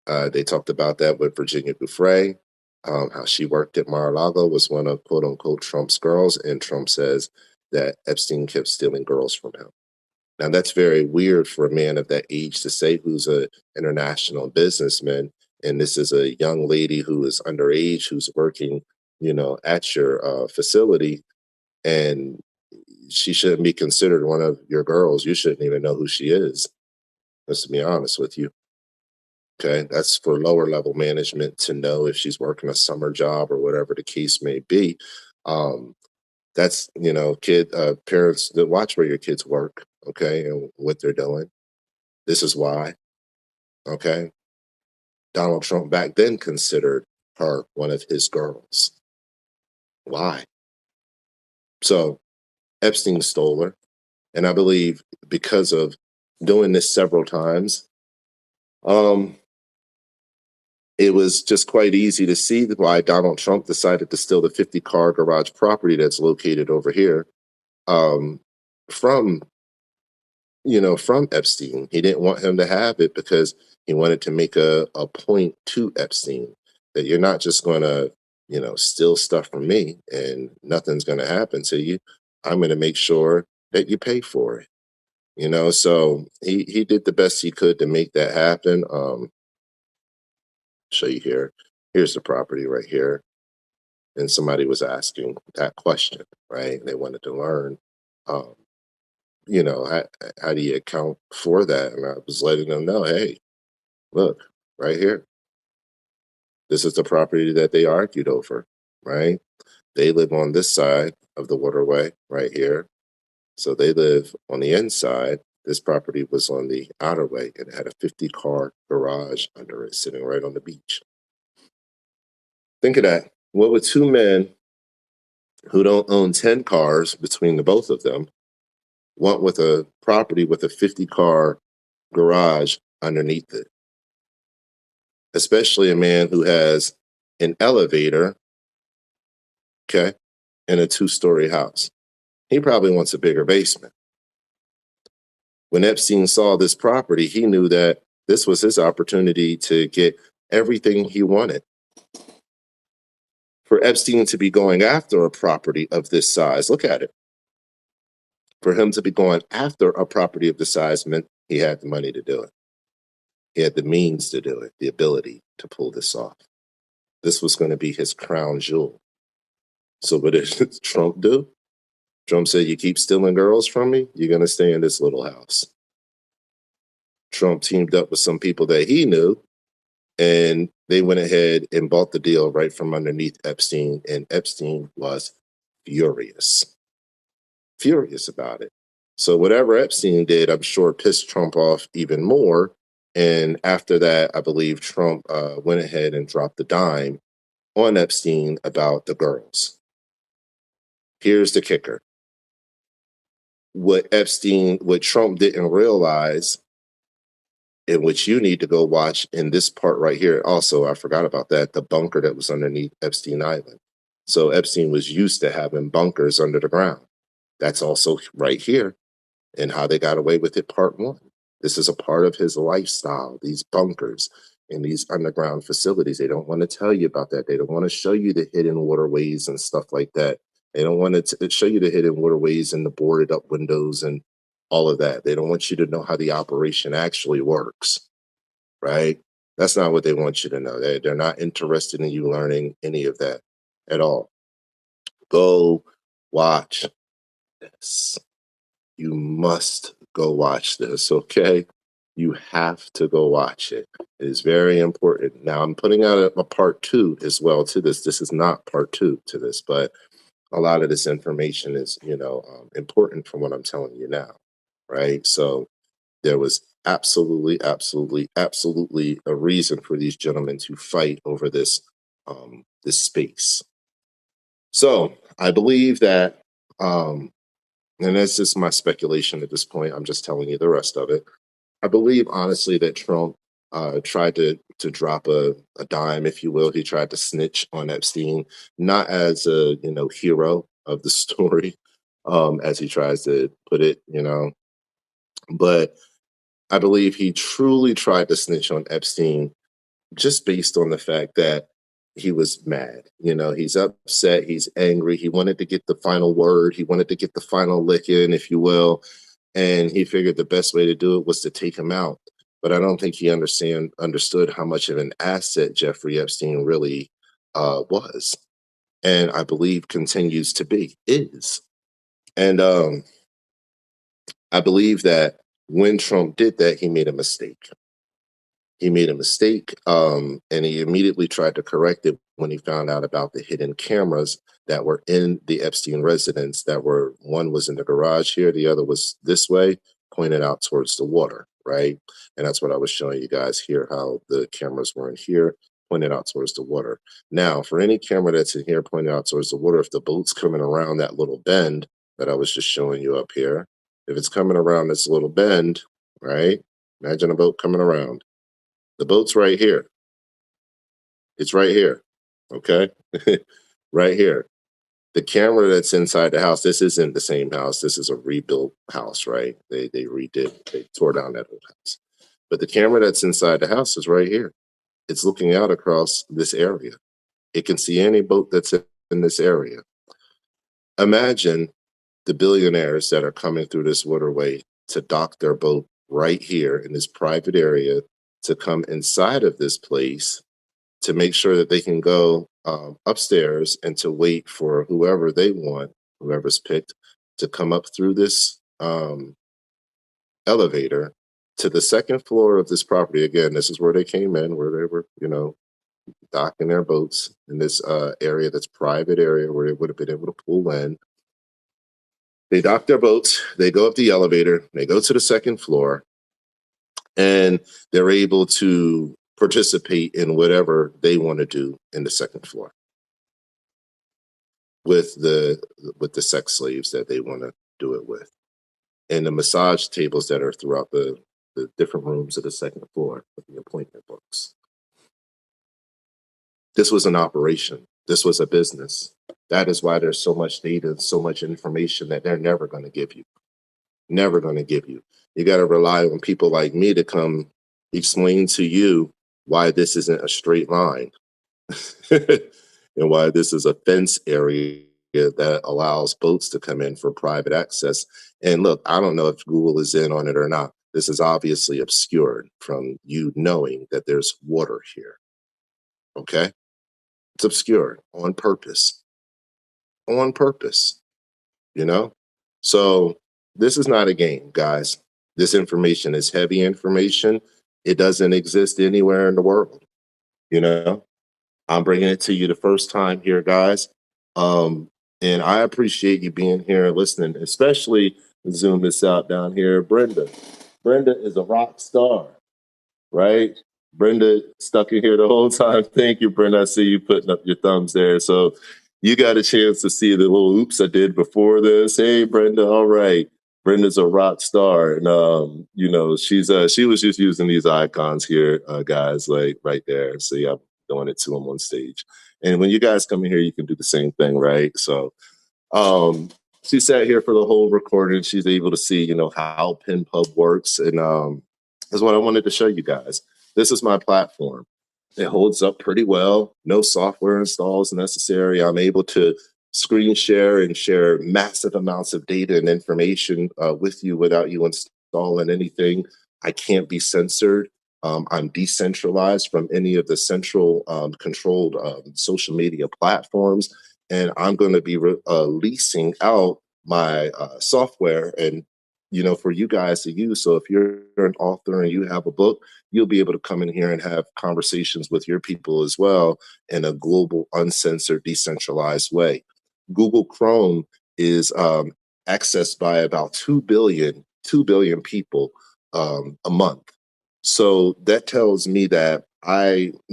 They talked about that with Virginia Giuffre, how she worked at Mar-a-Lago, was one of quote unquote Trump's girls, and Trump says that Epstein kept stealing girls from him. Now that's very weird for a man of that age to say, who's an international businessman, and this is a young lady who is underage who's working at your facility, and she shouldn't be considered one of your girls. You shouldn't even know who she is. Just to be honest with you. Okay, that's for lower level management to know if she's working a summer job or whatever the case may be. Um, that's kid parents that watch where your kids work, okay, and what they're doing. This is why, okay. Donald Trump back then considered her one of his girls. Why? So Epstein stole her, and I believe because of doing this several times, um, it was just quite easy to see why Donald Trump decided to steal the 50-car garage property that's located over here um, from from Epstein. He didn't want him to have it because he wanted to make a point to Epstein that you're not just going to, steal stuff from me and nothing's going to happen to you. I'm going to make sure that you pay for it. So he did the best he could to make that happen. Show you here. Here's the property right here. And somebody was asking that question, right? They wanted to learn. Um, how do you account for that? And I was letting them know, hey, look, right here, this is the property that they argued over, right? They live on this side of the waterway right here. So they live on the inside. This property was on the outer way and it had a 50-car garage under it sitting right on the beach. Think of that. What would two men who don't own 10 cars between the both of them want with a property with a 50-car garage underneath it? Especially a man who has an elevator, okay, in a 2-story house. He probably wants a bigger basement. When Epstein saw this property, he knew that this was his opportunity to get everything he wanted. For Epstein to be going after a property of this size, look at it. For him to be going after a property of this size meant he had the money to do it. He had the means to do it, the ability to pull this off. This was going to be his crown jewel. So what did Trump do? Trump said, you keep stealing girls from me, you're going to stay in this little house. Trump teamed up with some people that he knew, and they went ahead and bought the deal right from underneath Epstein, and Epstein was furious about it. So whatever Epstein did, I'm sure pissed Trump off even more. And after that, I believe Trump went ahead and dropped the dime on Epstein about the girls. Here's the kicker. What Trump didn't realize, and which you need to go watch in this part right here. Also, I forgot about that, the bunker that was underneath Epstein Island. So Epstein was used to having bunkers under the ground. That's also right here, and how they got away with it, part 1. This is a part of his lifestyle, these bunkers and these underground facilities. They don't want to tell you about that. They don't want to show you the hidden waterways and stuff like that. They don't want to show you the hidden waterways and the boarded up windows and all of that. They don't want you to know how the operation actually works, right? That's not what they want you to know. They're not interested in you learning any of that at all. Go watch this. You must go watch this, okay? You have to go watch it. It is very important. Now, I'm putting out a part 2 as well to this. This is not part 2 to this, but a lot of this information is, important from what I'm telling you now, right? So there was absolutely a reason for these gentlemen to fight over this this space. So I believe that, and that's just my speculation at this point. I'm just telling you the rest of it. I believe honestly that Trump tried to drop a dime, if you will. He tried to snitch on Epstein, not as a hero of the story, as he tries to put it, but I believe he truly tried to snitch on Epstein just based on the fact that he was mad. He's upset, he's angry, he wanted to get the final word, he wanted to get the final lick in, if you will, and he figured the best way to do it was to take him out. But I don't think he understood how much of an asset Jeffrey Epstein really was. and I believe continues to be, is. And I believe that when Trump did that, he made a mistake. He made a mistake, and he immediately tried to correct it when he found out about the hidden cameras that were in the Epstein residence. That were, one was in the garage here, the other was this way, pointed out towards the water, right? And that's what I was showing you guys here, how the cameras were in here, pointed out towards the water. Now, for any camera that's in here pointed out towards the water, if the boat's coming around that little bend that I was just showing you up here, if it's coming around this little bend, right? Imagine a boat coming around. The boat's right here. It's right here. Okay. Right here. The camera that's inside the house, this isn't the same house. This is a rebuilt house, right? They tore down that old house. But the camera that's inside the house is right here. It's looking out across this area. It can see any boat that's in this area. Imagine the billionaires that are coming through this waterway to dock their boat right here in this private area, to come inside of this place to make sure that they can go upstairs and to wait for whoever they want, whoever's picked, to come up through this elevator to the second floor of this property. Again, this is where they came in, where they were, docking their boats in this area, that's private area where they would have been able to pull in. They dock their boats, they go up the elevator, they go to the second floor, and they're able to participate in whatever they want to do in the second floor with the sex slaves that they want to do it with, and the massage tables that are throughout the different rooms of the second floor with the appointment books. This was an operation. This was a business. That is why there's so much data, so much information that they're never going to give you. Never going to give you. You got to rely on people like me to come explain to you why this isn't a straight line and why this is a fence area that allows boats to come in for private access. And look, I don't know if Google is in on it or not. This is obviously obscured from you knowing that there's water here. Okay? It's obscured on purpose. On purpose. So this is not a game, guys. This information is heavy information. It doesn't exist anywhere in the world. I'm bringing it to you the first time here, guys. And I appreciate you being here and listening, especially zoom this out down here. Brenda is a rock star, right? Brenda stuck in here the whole time. Thank you, Brenda. I see you putting up your thumbs there. So you got a chance to see the little oops I did before this. Hey, Brenda. All right. Brenda's a rock star. And, she was just using these icons here, guys, like right there. So yeah, I'm doing it to them on stage. And when you guys come in here, you can do the same thing, right? So she sat here for the whole recording. She's able to see, how PenPub works. And that's what I wanted to show you guys. This is my platform. It holds up pretty well. No software installs necessary. I'm able to screen share and share massive amounts of data and information with you without you installing anything. I can't be censored. I'm decentralized from any of the central controlled social media platforms. And I'm going to be leasing out my software and for you guys to use. So if you're an author and you have a book, you'll be able to come in here and have conversations with your people as well in a global, uncensored, decentralized way. Google Chrome is accessed by about 2 billion people a month. So that tells me that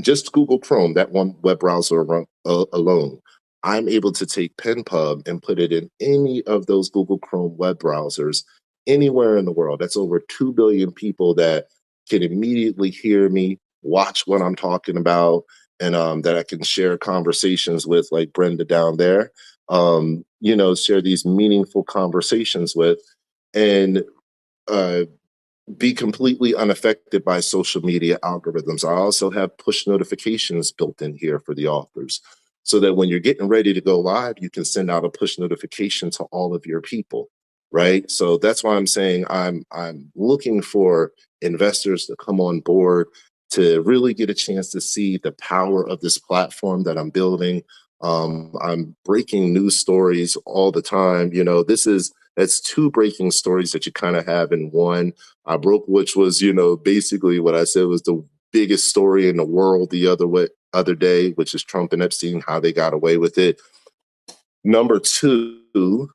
just Google Chrome, that one web browser alone, I'm able to take PenPub and put it in any of those Google Chrome web browsers anywhere in the world. That's over 2 billion people that can immediately hear me, watch what I'm talking about, and that I can share conversations with, like Brenda down there, share these meaningful conversations with, and be completely unaffected by social media algorithms. I also have push notifications built in here for the authors, so that when you're getting ready to go live, you can send out a push notification to all of your people, right? So that's why I'm saying I'm looking for investors to come on board to really get a chance to see the power of this platform that I'm building, I'm breaking news stories all the time. You know, that's two breaking stories that you kind of have in one. I broke, which was, you know, basically what I said was the biggest story in the world the other day, which is Trump and Epstein, how they got away with it. Number two,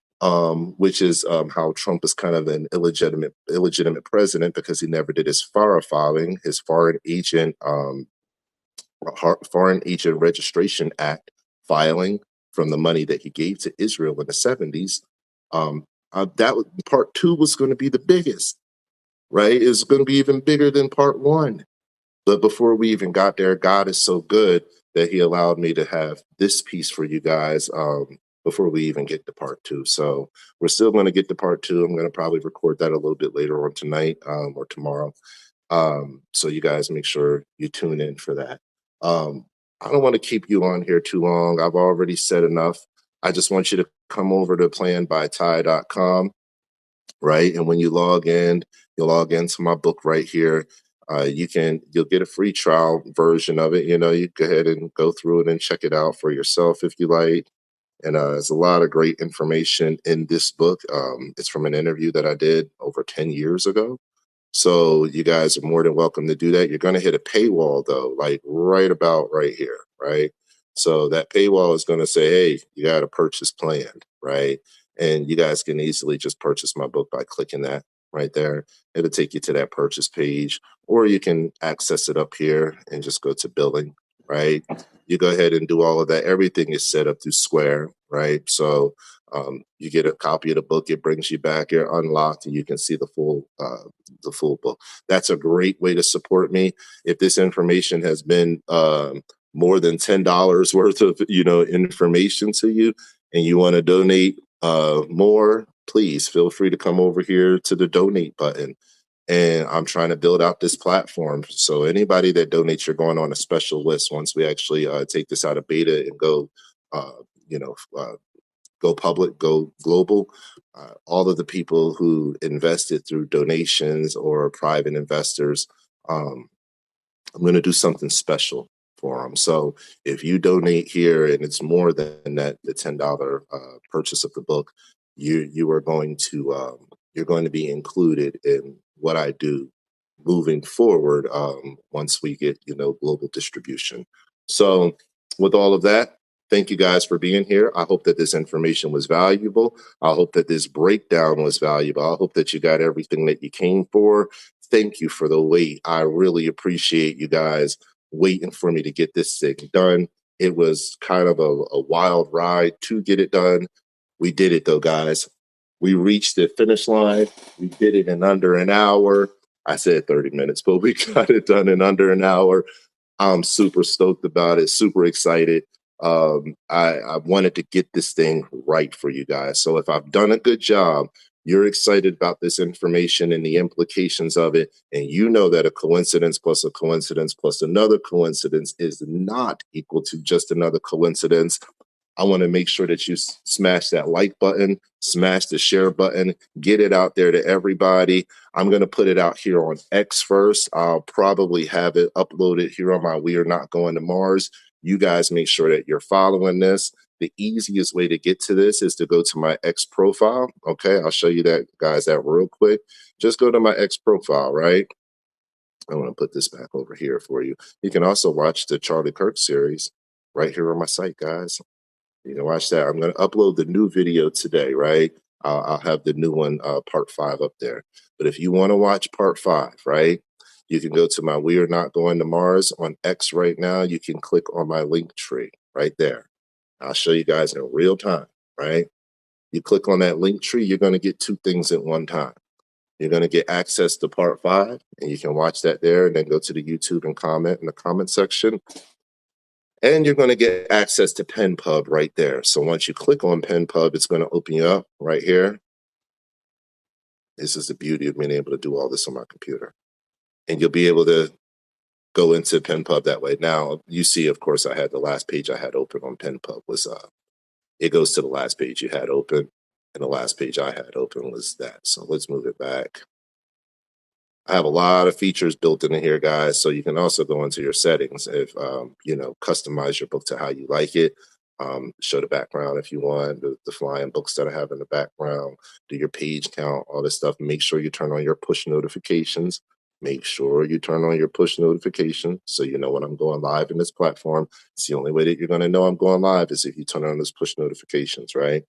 which is how Trump is kind of an illegitimate president because he never did his FARA filing, his Foreign Agent Registration Act filing from the money that he gave to Israel in the 70s. Part two was going to be the biggest, right? It's going to be even bigger than part one. But before we even got there, God is so good that he allowed me to have this piece for you guys before we even get to part two. So we're still going to get to part two. I'm going to probably record that a little bit later on tonight or tomorrow. So you guys make sure you tune in for that. I don't want to keep you on here too long. I've already said enough. I just want you to come over to planbyty.com, right? And when you log in, you'll log into my book right here. You'll get a free trial version of it. You know, you go ahead and go through it and check it out for yourself if you like. And there's a lot of great information in this book. It's from an interview that I did over 10 years ago. So you guys are more than welcome to do that. You're going to hit a paywall though, like right about right here, right? So that paywall is going to say, hey, you got a purchase planned, right? And you guys can easily just purchase my book by clicking that right there. It'll take you to that purchase page, or you can access it up here and just go to billing, right? You go ahead and do all of that. Everything is set up through Square, right? So you get a copy of the book. It brings you back. You're unlocked, and you can see the full book. That's a great way to support me. If this information has been more than $10 worth of information to you, and you want to donate more, please feel free to come over here to the donate button. And I'm trying to build out this platform. So anybody that donates, you're going on a special list once we actually take this out of beta and go, you know, go public, go global. All of the people who invested through donations or private investors, I'm going to do something special for them. So if you donate here and it's more than that, the $10 purchase of the book, you are going to you're going to be included in what I do moving forward once we get global distribution. So with all of that, thank you guys for being here. I hope that this information was valuable. I hope that this breakdown was valuable. I hope that you got everything that you came for. Thank you for the wait. I really appreciate you guys waiting for me to get this thing done. It was kind of a wild ride to get it done. We did it though, guys. We reached the finish line. We did it in under an hour. I said 30 minutes, but we got it done in under an hour. I'm super stoked about it, super excited. I wanted to get this thing right for you guys. So if I've done a good job, you're excited about this information and the implications of it, and you know that a coincidence plus another coincidence is not equal to just another coincidence. I want to make sure that you smash that like button, smash the share button, get it out there to everybody. I'm going to put it out here on X first. I'll probably have it uploaded here on my We Are Not Going to Mars. You guys make sure that you're following this. The easiest way to get to this is to go to my X profile. Okay, I'll show you that, guys, that real quick. Just go to my X profile, right? I want to put this back over here for you. You can also watch the Charlie Kirk series right here on my site, guys. You can watch that. I'm going to upload the new video today, right? I'll have the new one, part 5 up there. But if you want to watch part 5, right, you can go to my We Are Not Going to Mars on X right now. You can click on my link tree right there. I'll show you guys in real time, right? You click on that link tree, you're going to get 2 things at one time. You're going to get access to part 5, and you can watch that there, and then go to the YouTube and comment in the comment section. And you're going to get access to PenPub right there. So once you click on PenPub, it's going to open you up right here. This is the beauty of being able to do all this on my computer. And you'll be able to go into PenPub that way. Now, you see, of course, I had the last page I had open on PenPub was, it goes to the last page you had open. And the last page I had open was that. So let's move it back. I have a lot of features built into here, guys. So you can also go into your settings if, customize your book to how you like it. Show the background if you want, the flying books that I have in the background, do your page count, all this stuff. Make sure you turn on your push notifications. Make sure you turn on your push notification so you know when I'm going live in this platform. It's the only way that you're going to know I'm going live is if you turn on those push notifications, right?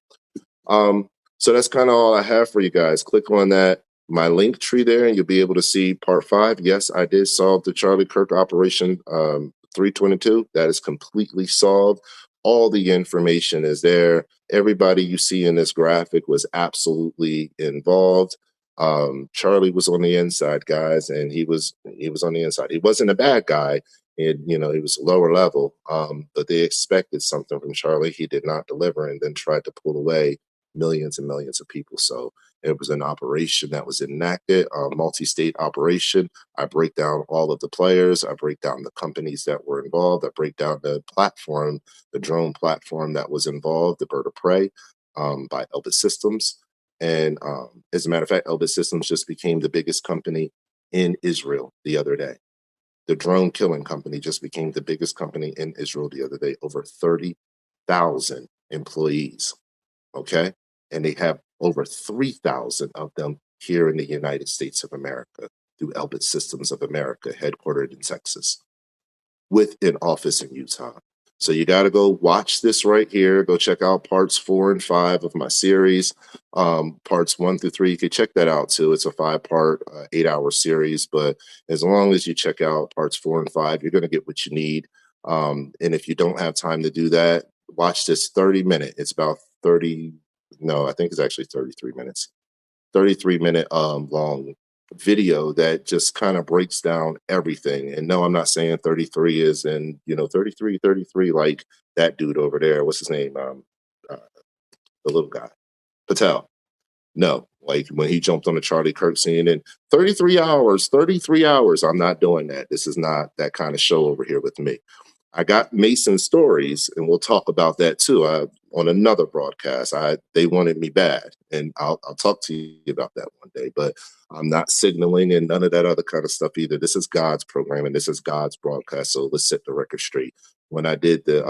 So that's kind of all I have for you guys. Click on that, my link tree there, and you'll be able to see part 5. Yes, I did solve the Charlie Kirk Operation 322. That is completely solved. All the information is there. Everybody you see in this graphic was absolutely involved. Charlie was on the inside, guys, and he was on the inside. He wasn't a bad guy. He was lower level, but they expected something from Charlie. He did not deliver, and then tried to pull away millions and millions of people. So it was an operation that was enacted, a multi-state operation. I break down all of the players. I break down the companies that were involved. I break down the platform, the drone platform that was involved, the Bird of Prey, by Elbit Systems. And as a matter of fact, Elbit Systems just became the biggest company in Israel the other day. The drone killing company just became the biggest company in Israel the other day, over 30,000 employees. Okay. And they have over 3,000 of them here in the United States of America through Elbit Systems of America, headquartered in Texas, with an office in Utah. So you got to go watch this right here. Go check out parts 4 and 5 of my series. Parts 1 through 3, you can check that out too. It's a 5-part, 8-hour series. But as long as you check out parts 4 and 5, you're going to get what you need. And if you don't have time to do that, watch this 30-minute. It's about 30. No, I think it's actually 33 minutes. 33-minute long video that just kind of breaks down everything. And no, I'm not saying 33 is in, 33 like that dude over there. What's his name? The little guy, Patel. No, like when he jumped on the Charlie Kirk scene in 33 hours. I'm not doing that. This is not that kind of show over here with me. I got Mason stories, and we'll talk about that too on another broadcast. They wanted me bad, and I'll talk to you about that one day. But I'm not signaling and none of that other kind of stuff either. This is God's program, and this is God's broadcast. So let's set the record straight. When I did the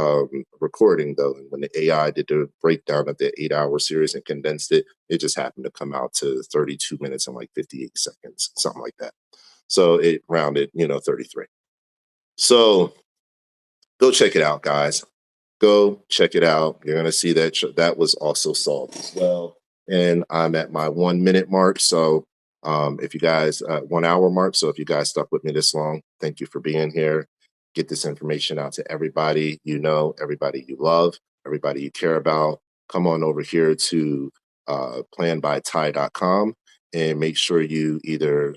recording, though, and when the AI did the breakdown of the 8-hour series and condensed it, it just happened to come out to 32 minutes and like 58 seconds, something like that. So it rounded, 33. So go check it out, guys. Go check it out. You're going to see that that was also solved as well. And I'm at my 1 minute mark. So if you guys, 1 hour mark. So if you guys stuck with me this long, thank you for being here. Get this information out to everybody you know, everybody you love, everybody you care about. Come on over here to planbyty.com and make sure you either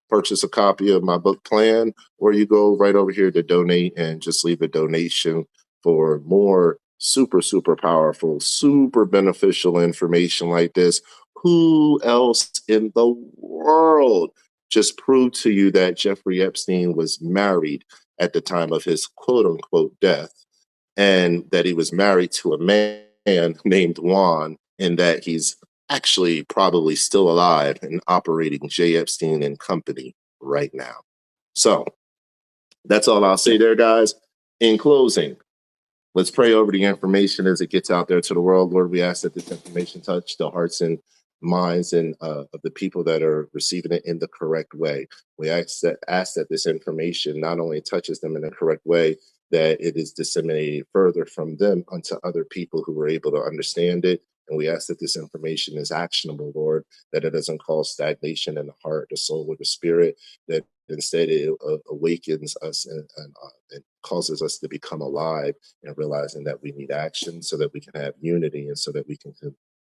purchase a copy of my book Plan, or you go right over here to donate and just leave a donation for more super, super powerful, super beneficial information like this. Who else in the world just proved to you that Jeffrey Epstein was married at the time of his quote unquote death, and that he was married to a man named Juan, and that he's actually probably still alive and operating J. Epstein and Company right now. So that's all I'll say there, guys. In closing, let's pray over the information as it gets out there to the world. Lord, we ask that this information touch the hearts and minds and of the people that are receiving it in the correct way. We ask that this information not only touches them in the correct way, that it is disseminated further from them unto other people who are able to understand it. And we ask that this information is actionable, Lord, that it doesn't cause stagnation in the heart, the soul, or the spirit, that instead it awakens us and causes us to become alive and realizing that we need action so that we can have unity and so that we can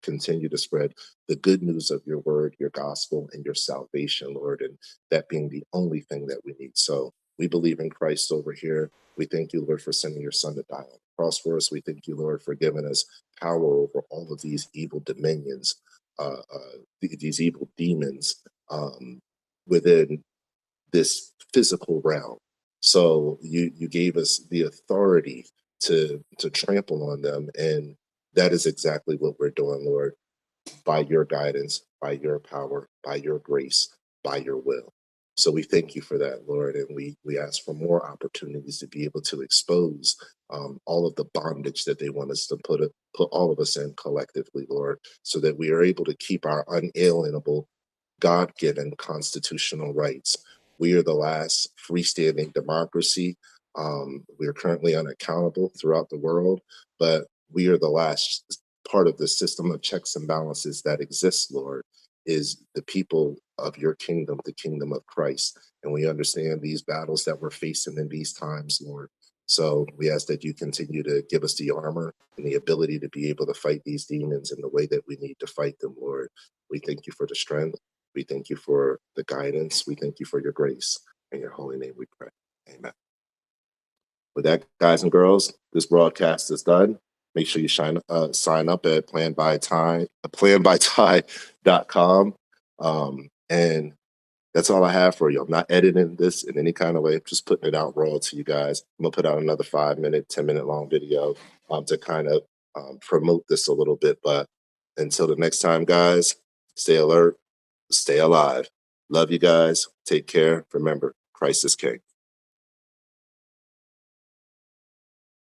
continue to spread the good news of your word, your gospel, and your salvation, Lord, and that being the only thing that we need. So we believe in Christ over here. We thank you, Lord, for sending your son to die on the cross for us. We thank you, Lord, for giving us power over all of these evil dominions, these evil demons within this physical realm. So you gave us the authority to trample on them, and that is exactly what we're doing, Lord, by your guidance, by your power, by your grace, by your will. So we thank you for that, Lord, and we ask for more opportunities to be able to expose all of the bondage that they want us to put all of us in collectively, Lord, so that we are able to keep our unalienable, God-given constitutional rights. We are the last freestanding democracy. We are currently unaccountable throughout the world, but we are the last part of the system of checks and balances that exists, Lord, is the people of your kingdom, the kingdom of Christ. And we understand these battles that we're facing in these times, Lord. So we ask that you continue to give us the armor and the ability to be able to fight these demons in the way that we need to fight them, Lord. We thank you for the strength. We thank you for the guidance. We thank you for your grace. In your holy name we pray. Amen. With that, guys and girls, this broadcast is done. Make sure you sign up at planbytie.com. And that's all I have for you. I'm not editing this in any kind of way. I'm just putting it out raw to you guys. I'm going to put out another 5-minute, 10-minute long video to kind of promote this a little bit. But until the next time, guys, stay alert, stay alive. Love you guys. Take care. Remember, Christ is King.